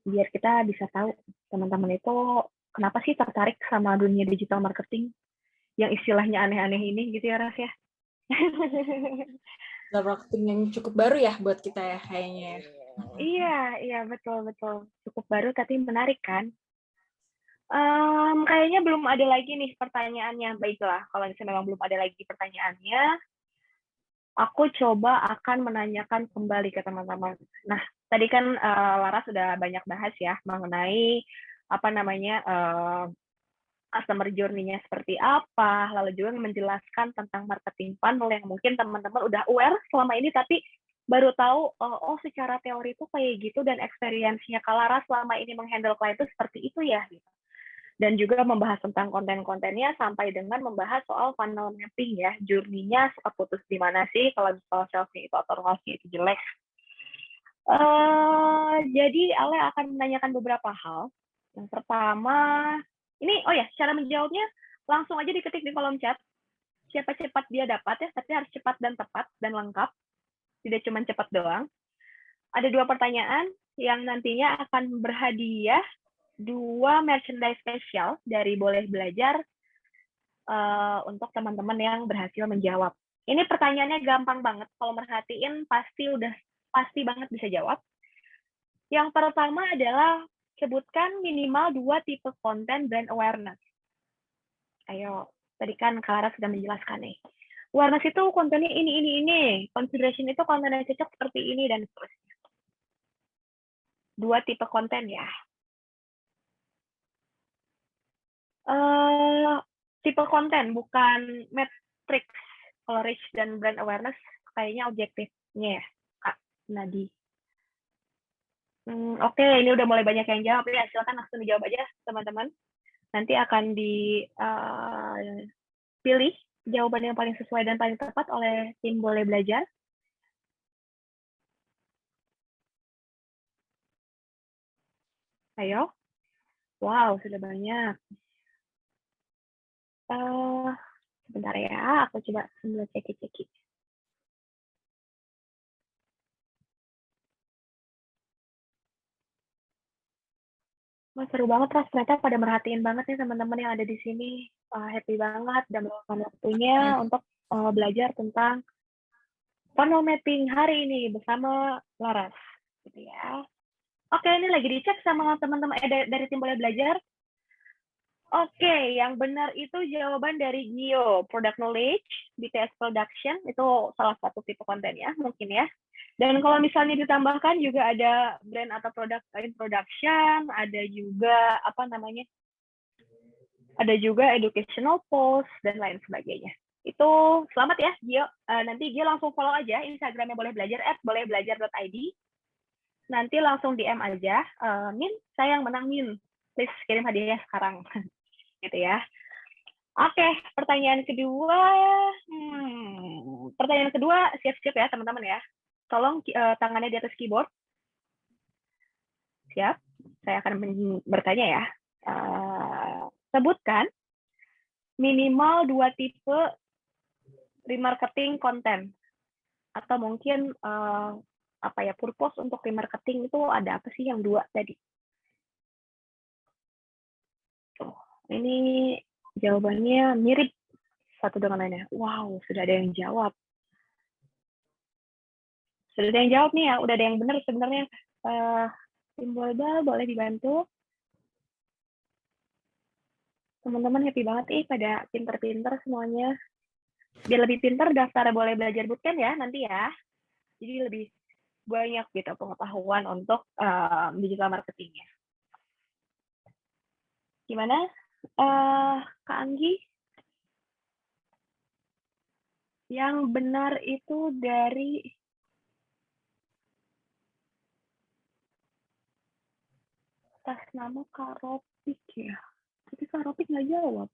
Biar kita bisa tahu teman-teman itu kenapa sih tertarik sama dunia digital marketing yang istilahnya aneh-aneh ini gitu ya Ras ya? Digital marketing yang cukup baru ya buat kita ya kayaknya. Iya betul. Cukup baru tapi menarik kan? Kayaknya belum ada lagi nih pertanyaannya. Baiklah, kalau misalnya memang belum ada lagi pertanyaannya, aku coba akan menanyakan kembali ke teman-teman. Nah, tadi kan Lara sudah banyak bahas ya mengenai customer journey-nya seperti apa, lalu juga menjelaskan tentang marketing funnel yang mungkin teman-teman udah aware selama ini, tapi baru tahu, secara teori itu kayak gitu, dan experience-nya Kak Lara selama ini menghandle klien itu seperti itu ya, gitu. Dan juga membahas tentang konten-kontennya sampai dengan membahas soal funnel mapping ya, journey-nya suka putus di mana sih kalau misalnya sales-nya itu atau ROAS-nya itu jelek. Jadi Ale akan menanyakan beberapa hal. Yang pertama, ini cara menjawabnya langsung aja diketik di kolom chat. Siapa cepat dia dapat ya, tapi harus cepat dan tepat dan lengkap. Tidak cuma cepat doang. Ada 2 pertanyaan yang nantinya akan berhadiah 2 merchandise spesial dari Boleh Belajar untuk teman-teman yang berhasil menjawab. Ini pertanyaannya gampang banget. Kalau merhatiin pasti banget bisa jawab. Yang pertama adalah sebutkan minimal 2 tipe konten brand awareness. Ayo, tadi kan Clara sudah menjelaskan nih. Awareness itu kontennya ini. Consideration itu konten yang cocok seperti ini dan seterusnya. 2 tipe konten ya. Tipe konten bukan matrix. Kalau reach dan brand awareness kayaknya objektifnya ya, Kak Nadi. Oke, ini udah mulai banyak yang jawab ya. Silakan langsung dijawab aja, teman-teman. Nanti akan dipilih jawaban yang paling sesuai dan paling tepat oleh tim Boleh Belajar. Ayo. Wow, sudah banyak. Sebentar ya, aku coba sambil ceki-ceki. Wah, seru banget, Ras. Ternyata pada merhatiin banget nih teman-teman yang ada di sini. Happy banget dan meluangkan waktunya untuk belajar tentang funnel mapping hari ini bersama Laras. Gitu ya. Oke, ini lagi dicek sama teman-teman dari tim Boleh Belajar. Oke, yang benar itu jawaban dari Gio, Product Knowledge, BTS Production, itu salah satu tipe konten ya, mungkin ya. Dan kalau misalnya ditambahkan juga ada brand atau product introduction, ada juga ada juga educational post dan lain sebagainya. Itu selamat ya, Gio. Nanti Gio langsung follow aja Instagramnya Boleh Belajar @bolehbelajar.id. Nanti langsung DM aja, Min, saya yang menang Min. Please kirim hadiahnya sekarang. Gitu ya. Oke, pertanyaan kedua. Pertanyaan kedua, siap-siap ya teman-teman ya. Tolong tangannya di atas keyboard. Siap, saya akan bertanya ya. Sebutkan minimal 2 tipe remarketing konten. Atau mungkin purpose untuk remarketing itu ada apa sih yang 2 tadi? Ini jawabannya mirip satu dengan lainnya. Wow, sudah ada yang jawab. Sudah ada yang jawab nih ya, udah ada yang benar sebenarnya. Tim boleh dibantu. Teman-teman happy banget pada pinter-pinter semuanya. Biar lebih pinter daftar Boleh Belajar Bootcamp ya nanti ya. Jadi lebih banyak gitu pengetahuan untuk digital marketingnya. Gimana, Kak Anggi? Yang benar itu dari atas nama Kak Ropik ya. Tapi Kak Ropik nggak jawab.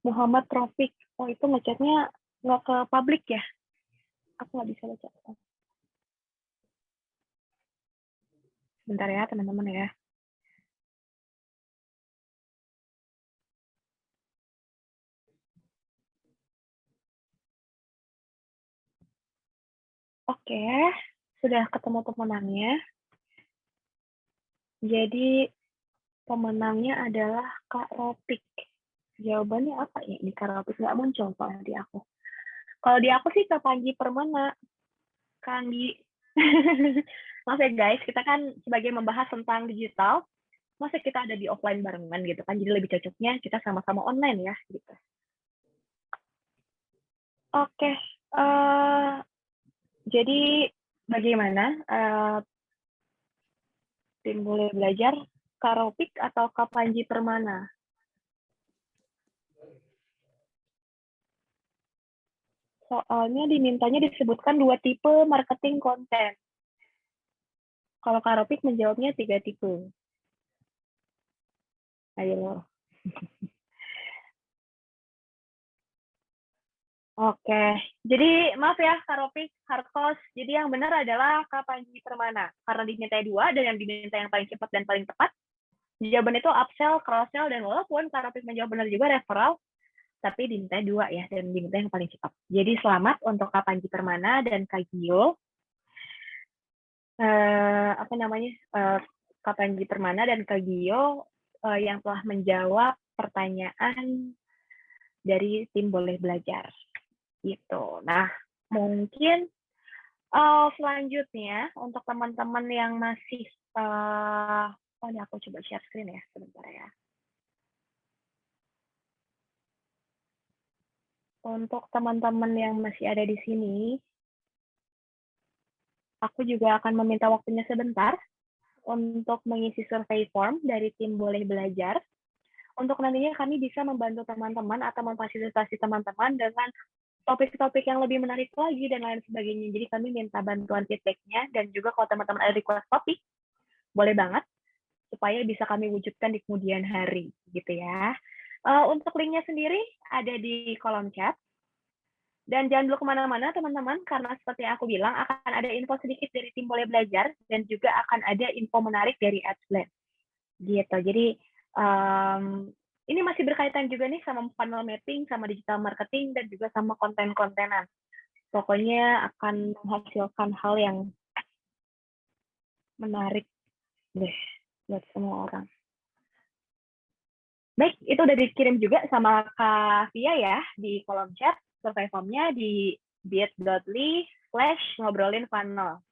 Muhammad Taufik. Oh, itu ngechatnya nggak ke publik ya? Aku nggak bisa baca. Bentar ya, teman-teman ya. Oke, sudah ketemu pemenangnya. Jadi, pemenangnya adalah Kak Ropik. Jawabannya apa ya? Ini Kak Ropik nggak muncul soalnya di aku. Kalau di aku sih Kak Panji Permana. Kak Anggi. Maaf ya guys, kita kan sebagai membahas tentang digital, masa kita ada di offline barengan gitu kan, jadi lebih cocoknya kita sama-sama online ya gitu. Oke, jadi bagaimana tim Boleh Belajar, Kak Ropik atau Kak Panji Permana? Soalnya dimintanya disebutkan 2 tipe marketing konten. Kalau Kak Ropik menjawabnya 3 tipe. Ayo. Oke, jadi maaf ya Kak Ropik, hardcos. Jadi yang benar adalah Kak Panji Permana. Karena diminta 2 dan yang diminta yang paling cepat dan paling tepat. Jawaban itu upsell, cross-sell, dan walaupun Kak Ropik menjawab benar juga referral, tapi diminta 2 ya, dan diminta yang paling cepat. Jadi selamat untuk Kak Panji Permana dan Kak Gio. Kak Panji Permana dan Kak Gio yang telah menjawab pertanyaan dari tim Boleh Belajar. Gitu. Nah, mungkin selanjutnya untuk teman-teman yang masih Oh, ini aku coba share screen ya, sebentar ya. Untuk teman-teman yang masih ada di sini, aku juga akan meminta waktunya sebentar untuk mengisi survei form dari tim Boleh Belajar. Untuk nantinya kami bisa membantu teman-teman atau memfasilitasi teman-teman dengan topik-topik yang lebih menarik lagi dan lain sebagainya. Jadi kami minta bantuan feedback-nya, dan juga kalau teman-teman ada request topik, boleh banget, supaya bisa kami wujudkan di kemudian hari, gitu ya. Untuk linknya sendiri ada di kolom chat. Dan jangan dulu kemana-mana teman-teman, karena seperti yang aku bilang, akan ada info sedikit dari tim Boleh Belajar, dan juga akan ada info menarik dari Adsplan. Gitu. Jadi ini masih berkaitan juga nih sama funnel mapping, sama digital marketing, dan juga sama konten-kontenan. Pokoknya akan menghasilkan hal yang menarik deh buat semua orang. Baik, itu udah dikirim juga sama Kak Via ya di kolom chat. Survei formnya di bit.ly/ngobrolin-funnel.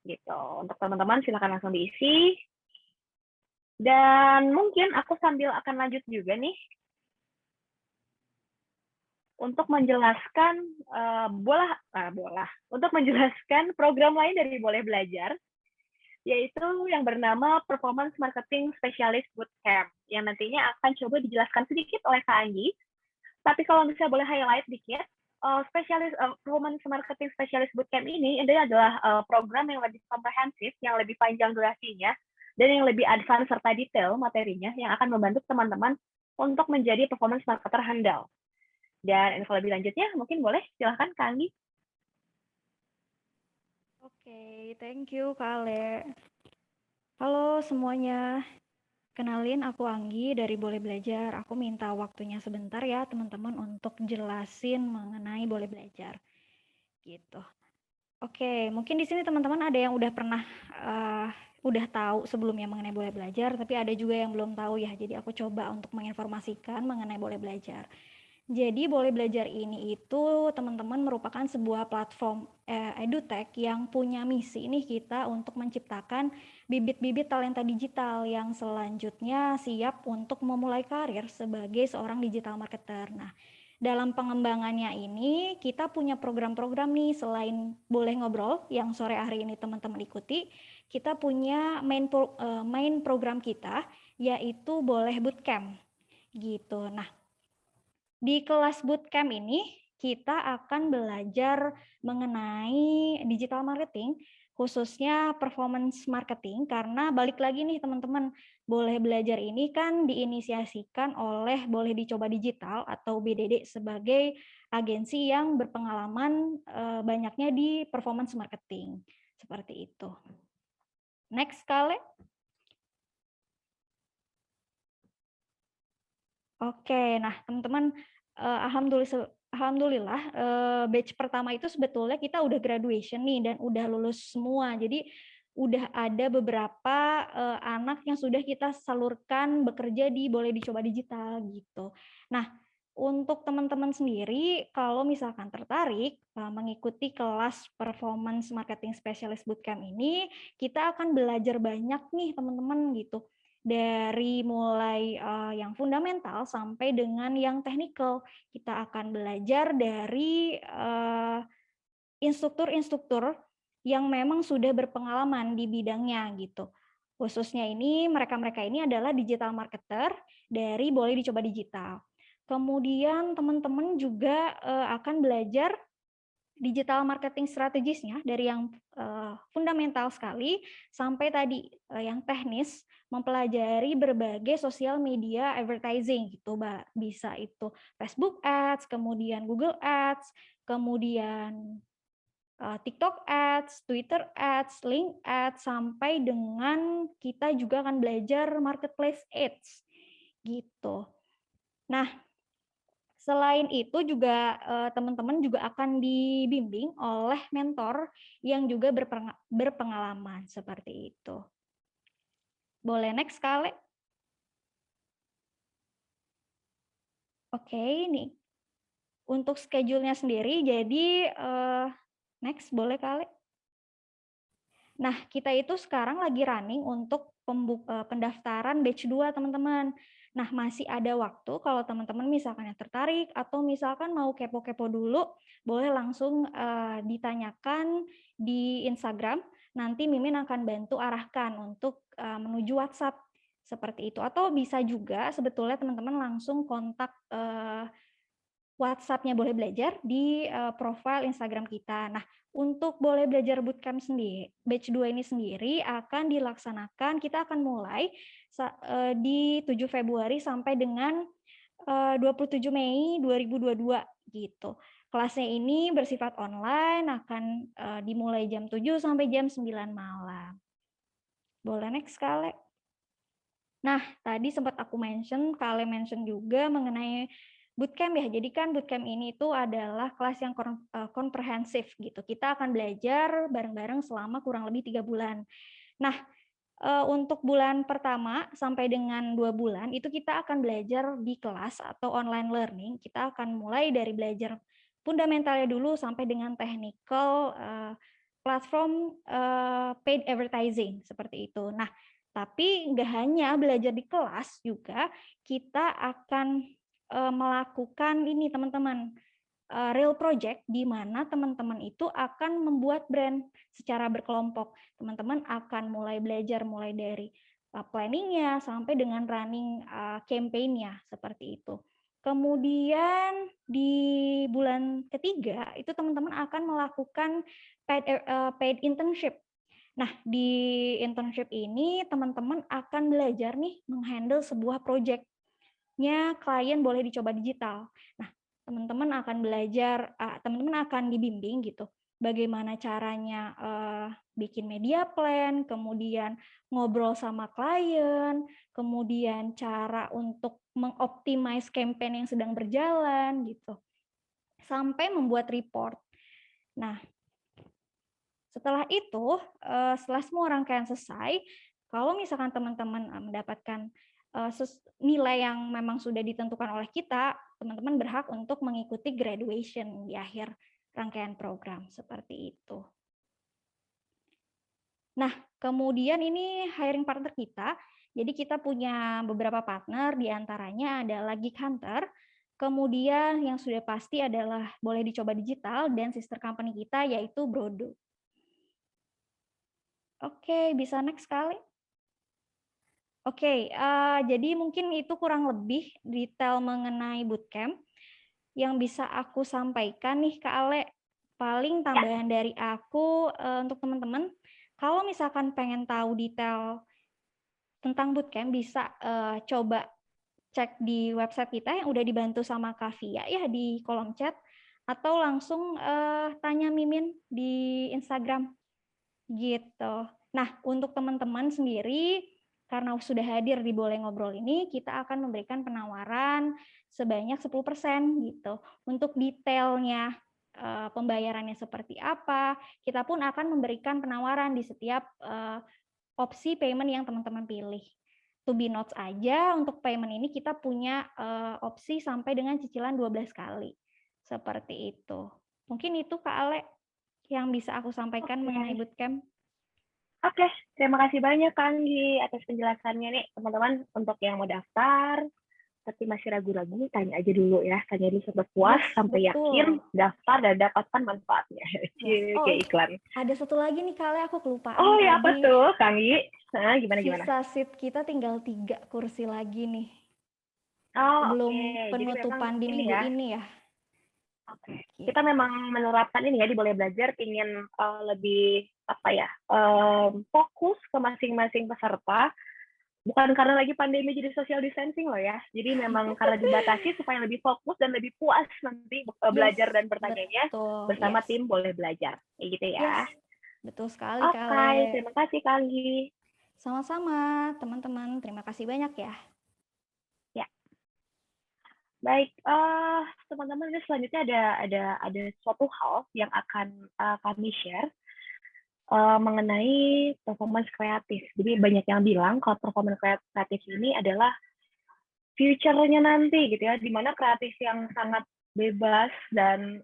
Gitu. Untuk teman-teman silakan langsung diisi. Dan mungkin aku sambil akan lanjut juga nih untuk menjelaskan untuk menjelaskan program lain dari Boleh Belajar, yaitu yang bernama Performance Marketing Specialist Bootcamp, yang nantinya akan coba dijelaskan sedikit oleh Kak Anggi. Tapi kalau misalnya boleh highlight dikit, Performance Marketing Specialist Bootcamp ini adalah program yang lebih komprehensif, yang lebih panjang durasinya, dan yang lebih advance serta detail materinya, yang akan membantu teman-teman untuk menjadi performance marketer handal. Dan info lebih lanjutnya mungkin boleh, silahkan Kak Anggi. Oke, thank you Kak Ale. Halo semuanya, kenalin aku Anggi dari Boleh Belajar. Aku minta waktunya sebentar ya teman-teman untuk jelasin mengenai Boleh Belajar. Gitu. Oke, mungkin di sini teman-teman ada yang udah pernah udah tahu sebelumnya mengenai Boleh Belajar, tapi ada juga yang belum tahu ya. Jadi aku coba untuk menginformasikan mengenai Boleh Belajar. Jadi Boleh Belajar ini itu teman-teman merupakan sebuah platform edutech yang punya misi nih kita untuk menciptakan bibit-bibit talenta digital yang selanjutnya siap untuk memulai karir sebagai seorang digital marketer. Nah, dalam pengembangannya ini kita punya program-program nih selain Boleh Ngobrol yang sore hari ini teman-teman ikuti, kita punya main program kita yaitu Boleh Bootcamp gitu. Nah, di kelas bootcamp ini kita akan belajar mengenai digital marketing, khususnya performance marketing, karena balik lagi nih teman-teman, Boleh Belajar ini kan diinisiasikan oleh Boleh Dicoba Digital atau BDD sebagai agensi yang berpengalaman banyaknya di performance marketing. Seperti itu. Next, Kale. Oke, nah teman-teman, alhamdulillah batch pertama itu sebetulnya kita udah graduation nih dan udah lulus semua. Jadi udah ada beberapa anak yang sudah kita salurkan bekerja di Boleh Dicoba Digital gitu. Nah, untuk teman-teman sendiri kalau misalkan tertarik mengikuti kelas Performance Marketing Specialist Bootcamp ini, kita akan belajar banyak nih teman-teman gitu. Dari mulai yang fundamental sampai dengan yang teknikal. Kita akan belajar dari instruktur-instruktur yang memang sudah berpengalaman di bidangnya gitu. Khususnya ini mereka-mereka ini adalah digital marketer dari Boleh Dicoba Digital. Kemudian teman-teman juga akan belajar digital marketing strategisnya dari yang fundamental sekali sampai tadi yang teknis, mempelajari berbagai sosial media advertising gitu, Mbak. Bisa itu Facebook Ads, kemudian Google Ads, kemudian TikTok Ads, Twitter Ads, Link Ads, sampai dengan kita juga akan belajar marketplace ads gitu. Nah, selain itu juga teman-teman juga akan dibimbing oleh mentor yang juga berpengalaman seperti itu. Boleh next Kale? Oke, ini untuk schedule-nya sendiri, jadi next boleh Kale? Nah, kita itu sekarang lagi running untuk pendaftaran batch 2, teman-teman. Nah, masih ada waktu kalau teman-teman misalkan yang tertarik atau misalkan mau kepo-kepo dulu, boleh langsung ditanyakan di Instagram. Nanti Mimin akan bantu arahkan untuk menuju WhatsApp seperti itu. Atau bisa juga sebetulnya teman-teman langsung kontak WhatsApp-nya Boleh Belajar di profil Instagram kita. Nah, untuk Boleh Belajar Bootcamp sendiri, batch 2 ini sendiri akan dilaksanakan, kita akan mulai di 7 Februari sampai dengan 27 Mei 2022 gitu. Kelasnya ini bersifat online, akan dimulai jam 7 sampai jam 9 malam. Boleh next, Kale? Nah, tadi sempat aku Kale mention juga mengenai bootcamp ya. Jadi kan bootcamp ini itu adalah kelas yang komprehensif gitu. Kita akan belajar bareng-bareng selama kurang lebih 3 bulan. Nah, untuk bulan pertama sampai dengan 2 bulan itu kita akan belajar di kelas atau online learning. Kita akan mulai dari belajar fundamentalnya dulu sampai dengan technical platform paid advertising seperti itu. Nah, tapi nggak hanya belajar di kelas, juga kita akan melakukan ini teman-teman, real project di mana teman-teman itu akan membuat brand secara berkelompok. Teman-teman akan mulai belajar mulai dari planningnya sampai dengan running campaign-nya seperti itu. Kemudian di bulan ketiga itu teman-teman akan melakukan paid internship. Nah, di internship ini teman-teman akan belajar nih menghandle sebuah project-nya klien Boleh Dicoba Digital. Nah, teman-teman akan belajar, teman-teman akan dibimbing gitu, bagaimana caranya bikin media plan, kemudian ngobrol sama klien, kemudian cara untuk mengoptimize campaign yang sedang berjalan gitu, sampai membuat report. Nah, setelah itu, setelah semua rangkaian selesai, kalau misalkan teman-teman mendapatkan nilai yang memang sudah ditentukan oleh kita, teman-teman berhak untuk mengikuti graduation di akhir rangkaian program, seperti itu. Nah, kemudian ini hiring partner kita, jadi kita punya beberapa partner, diantaranya adalah Geek Hunter, kemudian yang sudah pasti adalah Boleh Dicoba Digital, dan sister company kita yaitu Brodo. Oke, bisa next kali. Oke, jadi mungkin itu kurang lebih detail mengenai bootcamp yang bisa aku sampaikan nih Kak Ale. Paling tambahan dari aku untuk teman-teman, kalau misalkan pengen tahu detail tentang bootcamp bisa coba cek di website kita yang udah dibantu sama Kak Via ya di kolom chat, atau langsung tanya Mimin di Instagram gitu. Nah, untuk teman-teman sendiri, karena sudah hadir di Boleh Ngobrol ini, kita akan memberikan penawaran sebanyak 10% gitu. Untuk detailnya pembayarannya seperti apa, kita pun akan memberikan penawaran di setiap opsi payment yang teman-teman pilih. To be notes aja, untuk payment ini kita punya opsi sampai dengan cicilan 12 kali. Seperti itu. Mungkin itu Kak Ale yang bisa aku sampaikan mengenai bootcamp. Oke, terima kasih banyak Kak Anggi atas penjelasannya nih, teman-teman. Untuk yang mau daftar, tapi masih ragu-ragu, tanya aja dulu ya. Tanya dulu sampai puas, sampai yakin, daftar dan dapatkan manfaatnya. Kayak iklan. Ada satu lagi nih Kak, aku kelupaan. Oh ya, apa tuh Kak Anggi? Nah, gimana? Sisa seat kita tinggal 3 kursi lagi nih. Oh, belum penutupan di minggu ini ya. Oke. Kita memang menerapkan ini ya di Boleh Belajar, ingin lebih fokus ke masing-masing peserta, bukan karena lagi pandemi jadi social distancing loh ya. Jadi memang karena dibatasi supaya lebih fokus dan lebih puas nanti belajar dan bertanyanya bersama tim Boleh Belajar. Kayak gitu ya. Betul sekali Kak. Oke, terima kasih Kak Anggi. Sama-sama teman-teman, terima kasih banyak ya. Baik, teman-teman, ini selanjutnya ada suatu hal yang akan kami share mengenai performance kreatif. Jadi banyak yang bilang kalau performance kreatif ini adalah future-nya nanti gitu ya, di mana kreatif yang sangat bebas dan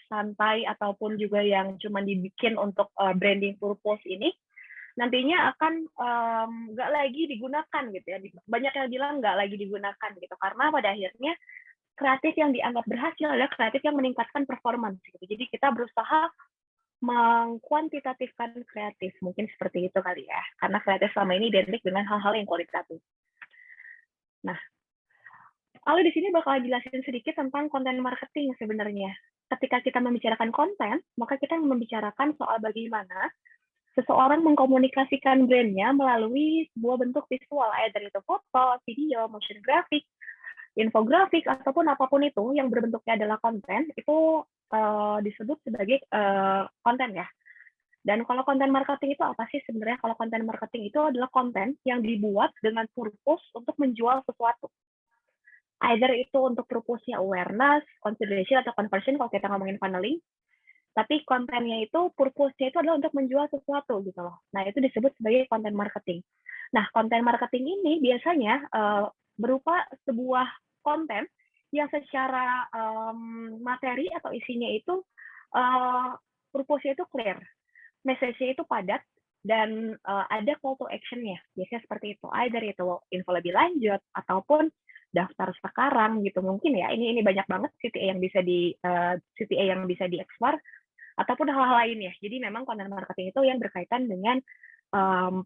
santai ataupun juga yang cuma dibikin untuk branding purpose ini nantinya akan nggak lagi digunakan gitu ya. Banyak yang bilang nggak lagi digunakan gitu, karena pada akhirnya kreatif yang dianggap berhasil adalah kreatif yang meningkatkan performance gitu. Jadi kita berusaha mengkuantitatifkan kreatif, mungkin seperti itu kali ya, karena kreatif selama ini identik dengan hal-hal yang kualitatif. Nah, lalu di sini bakal jelasin sedikit tentang konten marketing sebenarnya. Ketika kita membicarakan konten, maka kita membicarakan soal bagaimana seseorang mengkomunikasikan brandnya melalui sebuah bentuk visual, either itu foto, video, motion graphic, infografik, ataupun apapun itu yang berbentuknya adalah konten, itu disebut sebagai konten ya. Dan kalau konten marketing itu apa sih sebenarnya? Kalau konten marketing itu adalah konten yang dibuat dengan purpose untuk menjual sesuatu. Either itu untuk purpose-nya awareness, consideration, atau conversion kalau kita ngomongin funneling. Tapi kontennya itu, purpose-nya itu adalah untuk menjual sesuatu gitu loh. Nah, itu disebut sebagai konten marketing. Nah, konten marketing ini biasanya berupa sebuah konten yang secara materi atau isinya itu purpose-nya itu clear, message-nya itu padat, dan ada call to action-nya. Biasanya seperti itu. Either itu info lebih lanjut, ataupun daftar sekarang gitu. Mungkin ya, ini banyak banget CTA yang bisa diekspor, ataupun hal-hal lain ya. Jadi memang konten marketing itu yang berkaitan dengan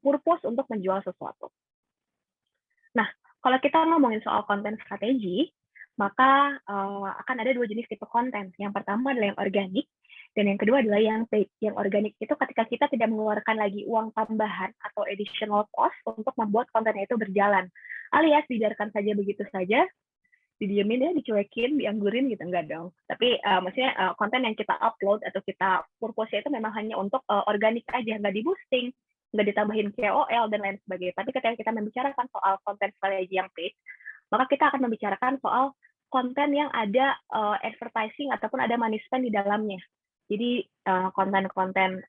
purpose untuk menjual sesuatu. Nah, kalau kita ngomongin soal konten strategi, maka akan ada dua jenis tipe konten. Yang pertama adalah yang organik, dan yang kedua adalah yang paid. Yang organik itu ketika kita tidak mengeluarkan lagi uang tambahan atau additional cost untuk membuat kontennya itu berjalan. Alias dibiarkan saja begitu saja, didiemin ya, dicuekin, dianggurin gitu, enggak dong. Tapi maksudnya konten yang kita upload atau kita purpose-nya itu memang hanya untuk organik aja, nggak di-boosting, nggak ditambahin KOL, dan lain sebagainya. Tapi ketika kita membicarakan soal konten strategi yang paid, maka kita akan membicarakan soal konten yang ada advertising ataupun ada money spend di dalamnya. Jadi konten-konten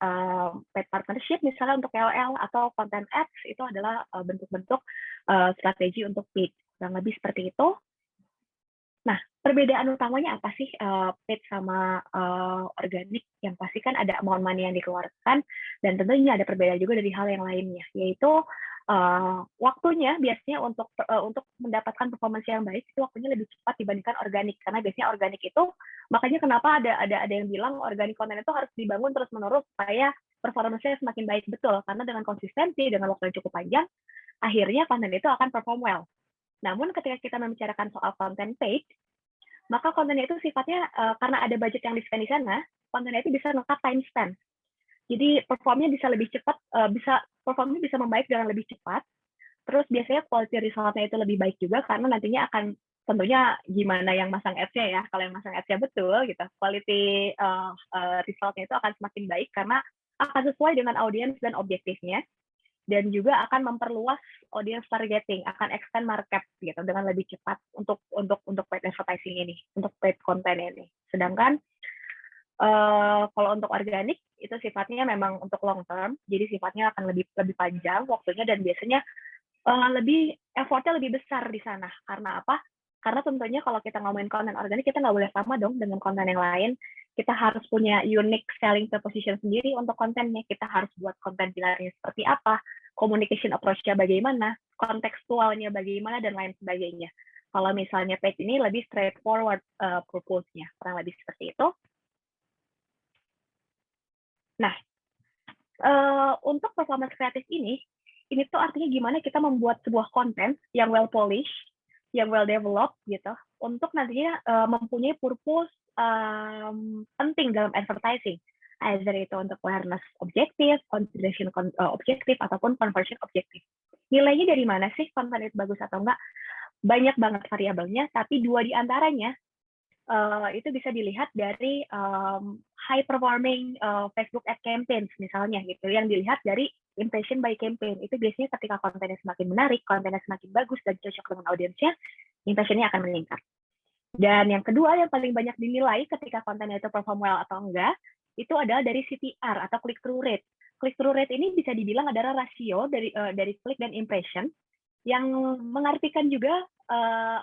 paid partnership misalnya untuk KOL atau konten ads itu adalah bentuk-bentuk strategi untuk paid. Kurang lebih seperti itu. Nah, perbedaan utamanya apa sih paid sama organik? Yang pasti kan ada amount money yang dikeluarkan, dan tentunya ada perbedaan juga dari hal yang lainnya, yaitu waktunya biasanya untuk mendapatkan performance yang baik itu waktunya lebih cepat dibandingkan organik, karena biasanya organik itu, makanya kenapa ada yang bilang organik konten itu harus dibangun terus-menerus supaya performance-nya semakin baik. Betul, karena dengan konsistensi, dengan waktu yang cukup panjang, akhirnya konten itu akan perform well. Namun ketika kita membicarakan soal konten paid, maka kontennya itu sifatnya karena ada budget yang di-spend di sana, kontennya itu bisa lengkap time spend. Jadi performnya bisa lebih cepat, performnya bisa membaik dengan lebih cepat. Terus biasanya quality result-nya itu lebih baik juga, karena nantinya akan tentunya gimana yang masang ads-nya ya. Kalau yang masang ads-nya betul gitu, quality result-nya itu akan semakin baik karena akan sesuai dengan audiens dan objektifnya. Dan juga akan memperluas audience targeting, akan extend market gitu dengan lebih cepat untuk paid advertising ini, untuk paid konten ini. Sedangkan kalau untuk organik itu sifatnya memang untuk long term, jadi sifatnya akan lebih panjang waktunya, dan biasanya effortnya lebih besar di sana. Karena apa? Karena tentunya kalau kita ngomongin konten organik, kita nggak boleh sama dong dengan konten yang lain. Kita harus punya unique selling proposition sendiri untuk kontennya. Kita harus buat konten pilarnya seperti apa, communication approach-nya bagaimana, kontekstualnya bagaimana, dan lain sebagainya. Kalau misalnya paid ini lebih straightforward purpose-nya, kurang lebih seperti itu. Nah, untuk performance kreatif ini tuh artinya gimana kita membuat sebuah konten yang well polished, yang well developed gitu, untuk nantinya mempunyai purpose penting dalam advertising. Either itu untuk awareness objektif, consideration objektif, ataupun conversion objektif. Nilainya dari mana sih konten itu bagus atau enggak? Banyak banget variabelnya, tapi dua di antaranya itu bisa dilihat dari high performing Facebook ad campaigns misalnya gitu, yang dilihat dari impression by campaign. Itu biasanya ketika kontennya semakin menarik, kontennya semakin bagus dan cocok dengan audiensnya, impressionnya akan meningkat. Dan yang kedua yang paling banyak dinilai ketika kontennya itu perform well atau enggak, itu adalah dari CTR atau click through rate. Click through rate ini bisa dibilang adalah rasio dari klik dan impression, yang mengartikan juga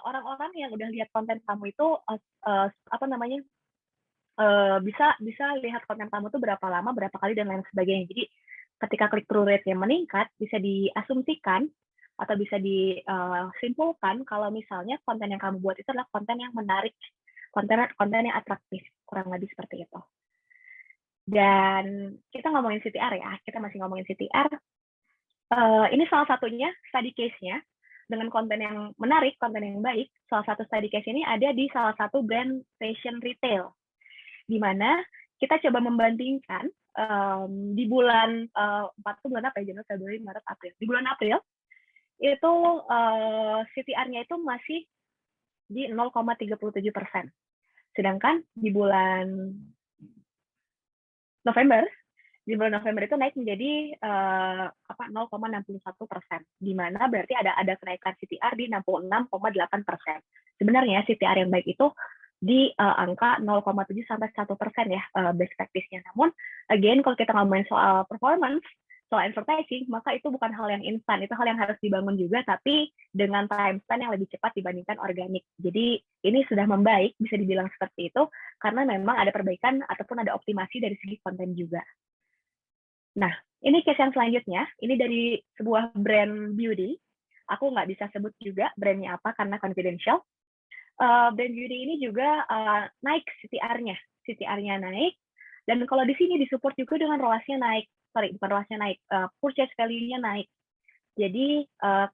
orang-orang yang udah lihat konten kamu itu bisa lihat konten kamu itu berapa lama, berapa kali, dan lain sebagainya. Jadi ketika click-through rate-nya meningkat, bisa diasumsikan atau bisa disimpulkan kalau misalnya konten yang kamu buat itu adalah konten yang menarik, konten yang atraktif, kurang lebih seperti itu. Dan kita ngomongin CTR ya, kita masih ngomongin CTR. Ini salah satunya study case-nya dengan konten yang menarik, konten yang baik. Salah satu study case ini ada di salah satu brand fashion retail, di mana kita coba membandingkan di bulan 4 itu bulan apa ya, Januari, Februari, Maret, April. Di bulan April itu CTR-nya itu masih di 0,37%. Sedangkan di bulan November itu naik menjadi 0,61%, di mana berarti ada kenaikan CTR di 66,8%. Sebenarnya CTR yang baik itu di angka 0,7 sampai 1% ya best practice-nya. Namun, again, kalau kita ngomongin soal performance, soal advertising, maka itu bukan hal yang instan, itu hal yang harus dibangun juga, tapi dengan time span yang lebih cepat dibandingkan organik. Jadi ini sudah membaik, bisa dibilang seperti itu, karena memang ada perbaikan ataupun ada optimasi dari segi konten juga. Nah, ini case yang selanjutnya, ini dari sebuah brand beauty. Aku nggak bisa sebut juga brandnya apa karena confidential. Brand beauty ini juga naik CTR-nya naik, dan kalau di sini disupport juga dengan ROAS-nya naik, bukan ROAS-nya naik, purchase value-nya naik. Jadi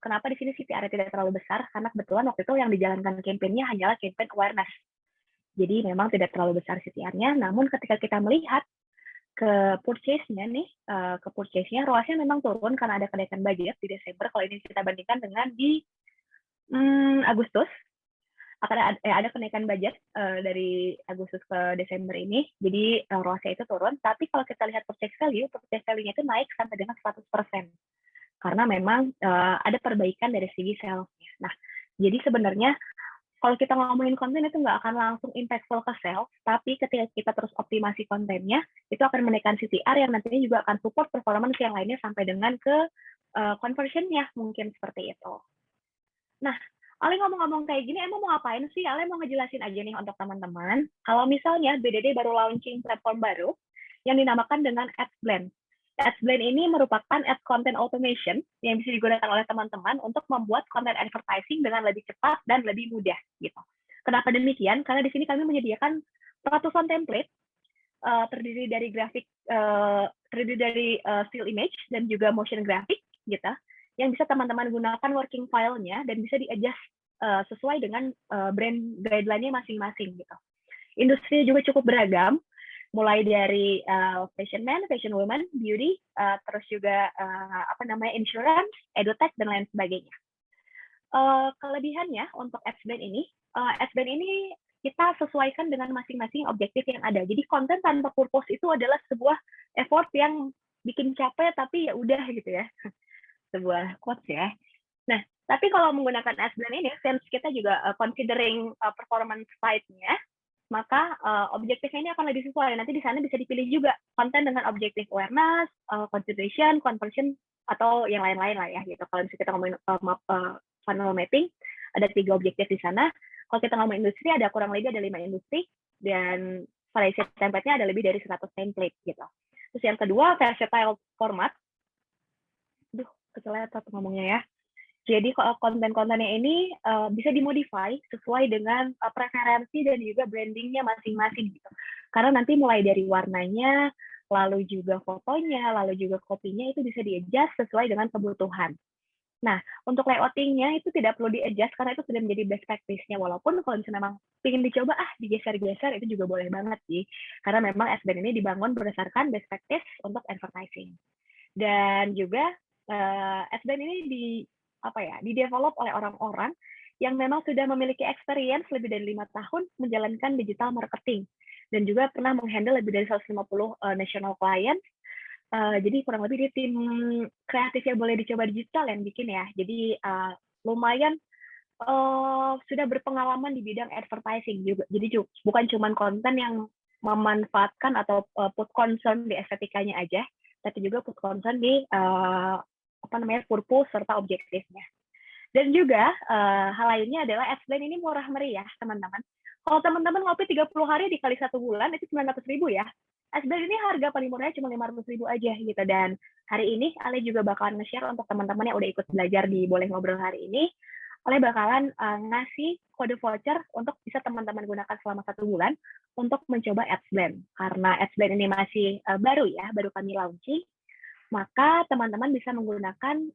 kenapa di sini CTR-nya tidak terlalu besar? Karena kebetulan waktu itu yang dijalankan campaign-nya hanyalah campaign awareness. Jadi memang tidak terlalu besar CTR-nya, namun ketika kita melihat ke purchase-nya nih, ROAS-nya memang turun karena ada kenaikan budget di Desember. Kalau ini kita bandingkan dengan di Agustus, akan ada kenaikan budget dari Agustus ke Desember ini, jadi ROAS-nya itu turun. Tapi kalau kita lihat purchase value-nya itu naik sampai dengan 100%, karena memang ada perbaikan dari segi sales-nya. Nah, jadi sebenarnya kalau kita ngomongin konten itu nggak akan langsung impactful ke sales, tapi ketika kita terus optimasi kontennya, itu akan menaikkan CTR yang nantinya juga akan support performance yang lainnya sampai dengan ke conversion-nya, mungkin seperti itu. Nah, Ale ngomong-ngomong kayak gini, emang mau ngapain sih? Ale mau ngejelasin aja nih untuk teman-teman. Kalau misalnya BDD baru launching platform baru yang dinamakan dengan AdsBlend. AdsBlend ini merupakan ads content automation yang bisa digunakan oleh teman-teman untuk membuat konten advertising dengan lebih cepat dan lebih mudah gitu. Kenapa demikian? Karena di sini kami menyediakan ratusan template terdiri dari grafik, terdiri dari still image dan juga motion graphic gitu, yang bisa teman-teman gunakan working file-nya dan bisa di-adjust sesuai dengan brand guideline-nya masing-masing gitu. Industri juga cukup beragam, mulai dari fashion man, fashion woman, beauty, terus juga insurance, edutech dan lain sebagainya. Kelebihannya untuk AdsBlend ini kita sesuaikan dengan masing-masing objektif yang ada. Jadi konten tanpa purpose itu adalah sebuah effort yang bikin capek tapi ya udah gitu ya. Sebuah quotes ya. Nah, tapi kalau menggunakan AdsBlend ini, since kita juga considering performance side-nya, maka objektifnya ini akan lebih sesuai. Nanti di sana bisa dipilih juga konten dengan objektif awareness, consideration, conversion, atau yang lain-lain lah ya. Gitu. Kalau misalnya kita ngomongin funnel mapping, ada 3 objektif di sana. Kalau kita ngomongin industri, ada kurang lebih ada 5 industri, dan variasi template-nya ada lebih dari 100 template gitu. Terus yang kedua, versatile format. Keceletot ngomongnya ya. Jadi konten-kontennya ini bisa dimodify sesuai dengan preferensi dan juga brandingnya masing-masing gitu. Karena nanti mulai dari warnanya, lalu juga fotonya, lalu juga copy-nya itu bisa di-adjust sesuai dengan kebutuhan. Nah, untuk layouting-nya itu tidak perlu di-adjust karena itu sudah menjadi best practice-nya. Walaupun kalau misalnya memang ingin dicoba, digeser-geser itu juga boleh banget sih. Karena memang AdsBlend ini dibangun berdasarkan best practice untuk advertising. Dan juga AdsBlend ini di-develop oleh orang-orang yang memang sudah memiliki experience lebih dari 5 tahun menjalankan digital marketing dan juga pernah menghandle lebih dari 150 national clients. Jadi kurang lebih di tim kreatif yang boleh dicoba digital yang bikin ya. Jadi lumayan sudah berpengalaman di bidang advertising juga. Jadi bukan cuma konten yang memanfaatkan atau put concern di estetikanya aja, tapi juga put concern di purpose serta objektifnya. Dan juga hal lainnya adalah AdsBlend ini murah meriah, teman-teman. Kalau teman-teman ngopi 30 hari dikali 1 bulan itu 900.000 ya. AdsBlend ini harga paling murahnya cuma 500.000 aja gitu, dan hari ini Ale juga bakalan nge-share untuk teman-teman yang udah ikut belajar di Boleh Ngobrol hari ini. Ale bakalan ngasih kode voucher untuk bisa teman-teman gunakan selama 1 bulan untuk mencoba AdsBlend. Karena AdsBlend ini masih baru ya, baru kami launching, maka teman-teman bisa menggunakan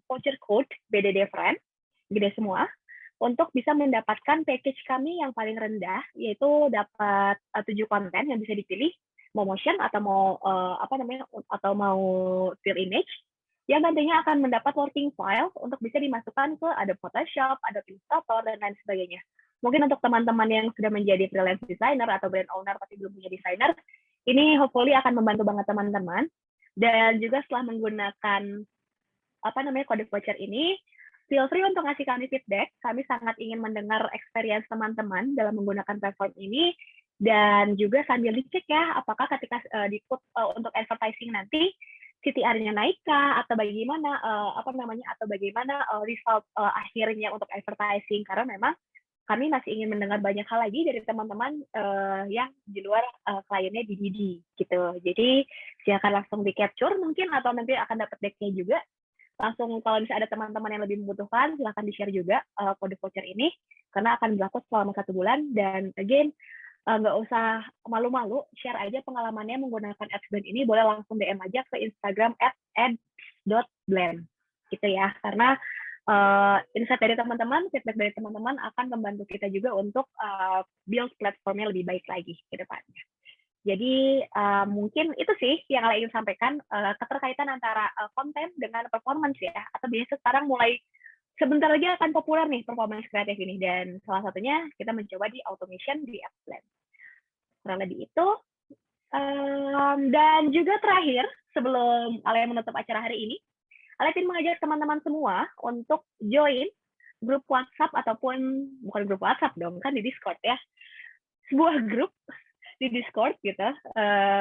voucher code BDD Friend, gede semua, untuk bisa mendapatkan package kami yang paling rendah, yaitu dapat 7 konten yang bisa dipilih, mau motion atau mau atau mau still image, yang nantinya akan mendapat working file untuk bisa dimasukkan ke Adobe Photoshop, Adobe Illustrator, dan lain sebagainya. Mungkin untuk teman-teman yang sudah menjadi freelance designer atau brand owner tapi belum punya designer, ini hopefully akan membantu banget teman-teman. Dan juga setelah menggunakan kode voucher ini, feel free untuk ngasih kami feedback. Kami sangat ingin mendengar experience teman-teman dalam menggunakan platform ini. Dan juga sambil dicek ya, apakah ketika di-put untuk advertising nanti, CTR-nya naik kah, atau bagaimana atau bagaimana result akhirnya untuk advertising, karena memang kami masih ingin mendengar banyak hal lagi dari teman-teman yang di luar kliennya di DD gitu. Jadi silakan langsung di capture mungkin, atau nanti akan dapat deck-nya juga. Langsung kalau misalnya ada teman-teman yang lebih membutuhkan, silakan di-share juga kode voucher ini, karena akan berlaku selama 1 bulan. Dan again, nggak usah malu-malu, share aja pengalamannya menggunakan AdsBlend ini, boleh langsung DM aja ke Instagram @ads.blend gitu ya, karena insight dari teman-teman, feedback dari teman-teman akan membantu kita juga untuk build platformnya lebih baik lagi ke depannya. Jadi mungkin itu sih yang Ale ingin sampaikan, keterkaitan antara konten dengan performance ya, atau biasanya sekarang mulai sebentar lagi akan populer nih performance kreatif ini, dan salah satunya kita mencoba di automation di AdsBlend. Kurang lebih itu. Dan juga terakhir, sebelum Ale menutup acara hari ini, Ale ingin mengajak teman-teman semua untuk join grup WhatsApp, ataupun bukan grup WhatsApp dong, kan di Discord ya. Sebuah grup di Discord gitu,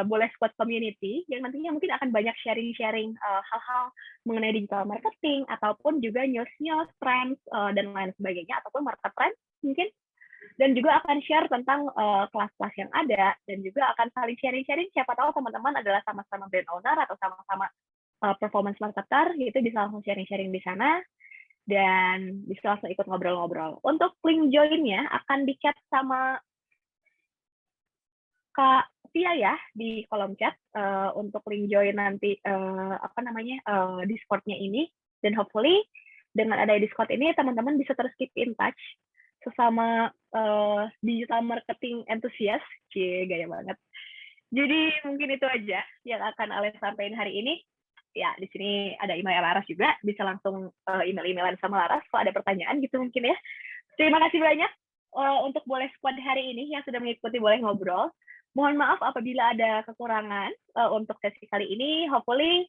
boleh squad community, yang nantinya mungkin akan banyak sharing-sharing hal-hal mengenai digital marketing, ataupun juga news-news, trends, dan lain sebagainya, ataupun market trends mungkin. Dan juga akan share tentang kelas-kelas yang ada, dan juga akan saling sharing-sharing, siapa tahu teman-teman adalah sama-sama brand owner atau sama-sama performance marketer, gitu bisa langsung sharing-sharing di sana, dan bisa langsung ikut ngobrol-ngobrol. Untuk link join-nya akan di-chat sama Kak Tia ya di kolom chat untuk link join nanti Discord-nya ini, dan hopefully dengan ada Discord ini teman-teman bisa terus keep in touch sesama digital marketing enthusiast, gaya banget. Jadi mungkin itu aja yang akan Ale sampaikan hari ini. Ya, di sini ada email Laras juga, bisa langsung email-emailan sama Laras kalau ada pertanyaan gitu mungkin ya. Terima kasih banyak untuk Boleh Squad hari ini yang sudah mengikuti Boleh Ngobrol. Mohon maaf apabila ada kekurangan untuk sesi kali ini. Hopefully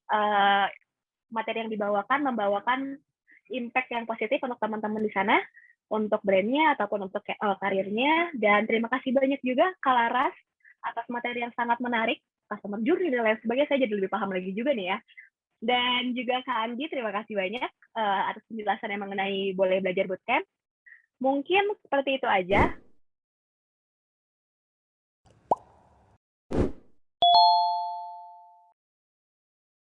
materi yang membawakan impact yang positif untuk teman-teman di sana, untuk brandnya ataupun untuk karirnya. Dan terima kasih banyak juga Kak Laras atas materi yang sangat menarik, customer journey dan lain sebagainya. Saya jadi lebih paham lagi juga nih ya. Dan juga Kak Andi, terima kasih banyak atas penjelasan yang mengenai Boleh Belajar Bootcamp. Mungkin seperti itu aja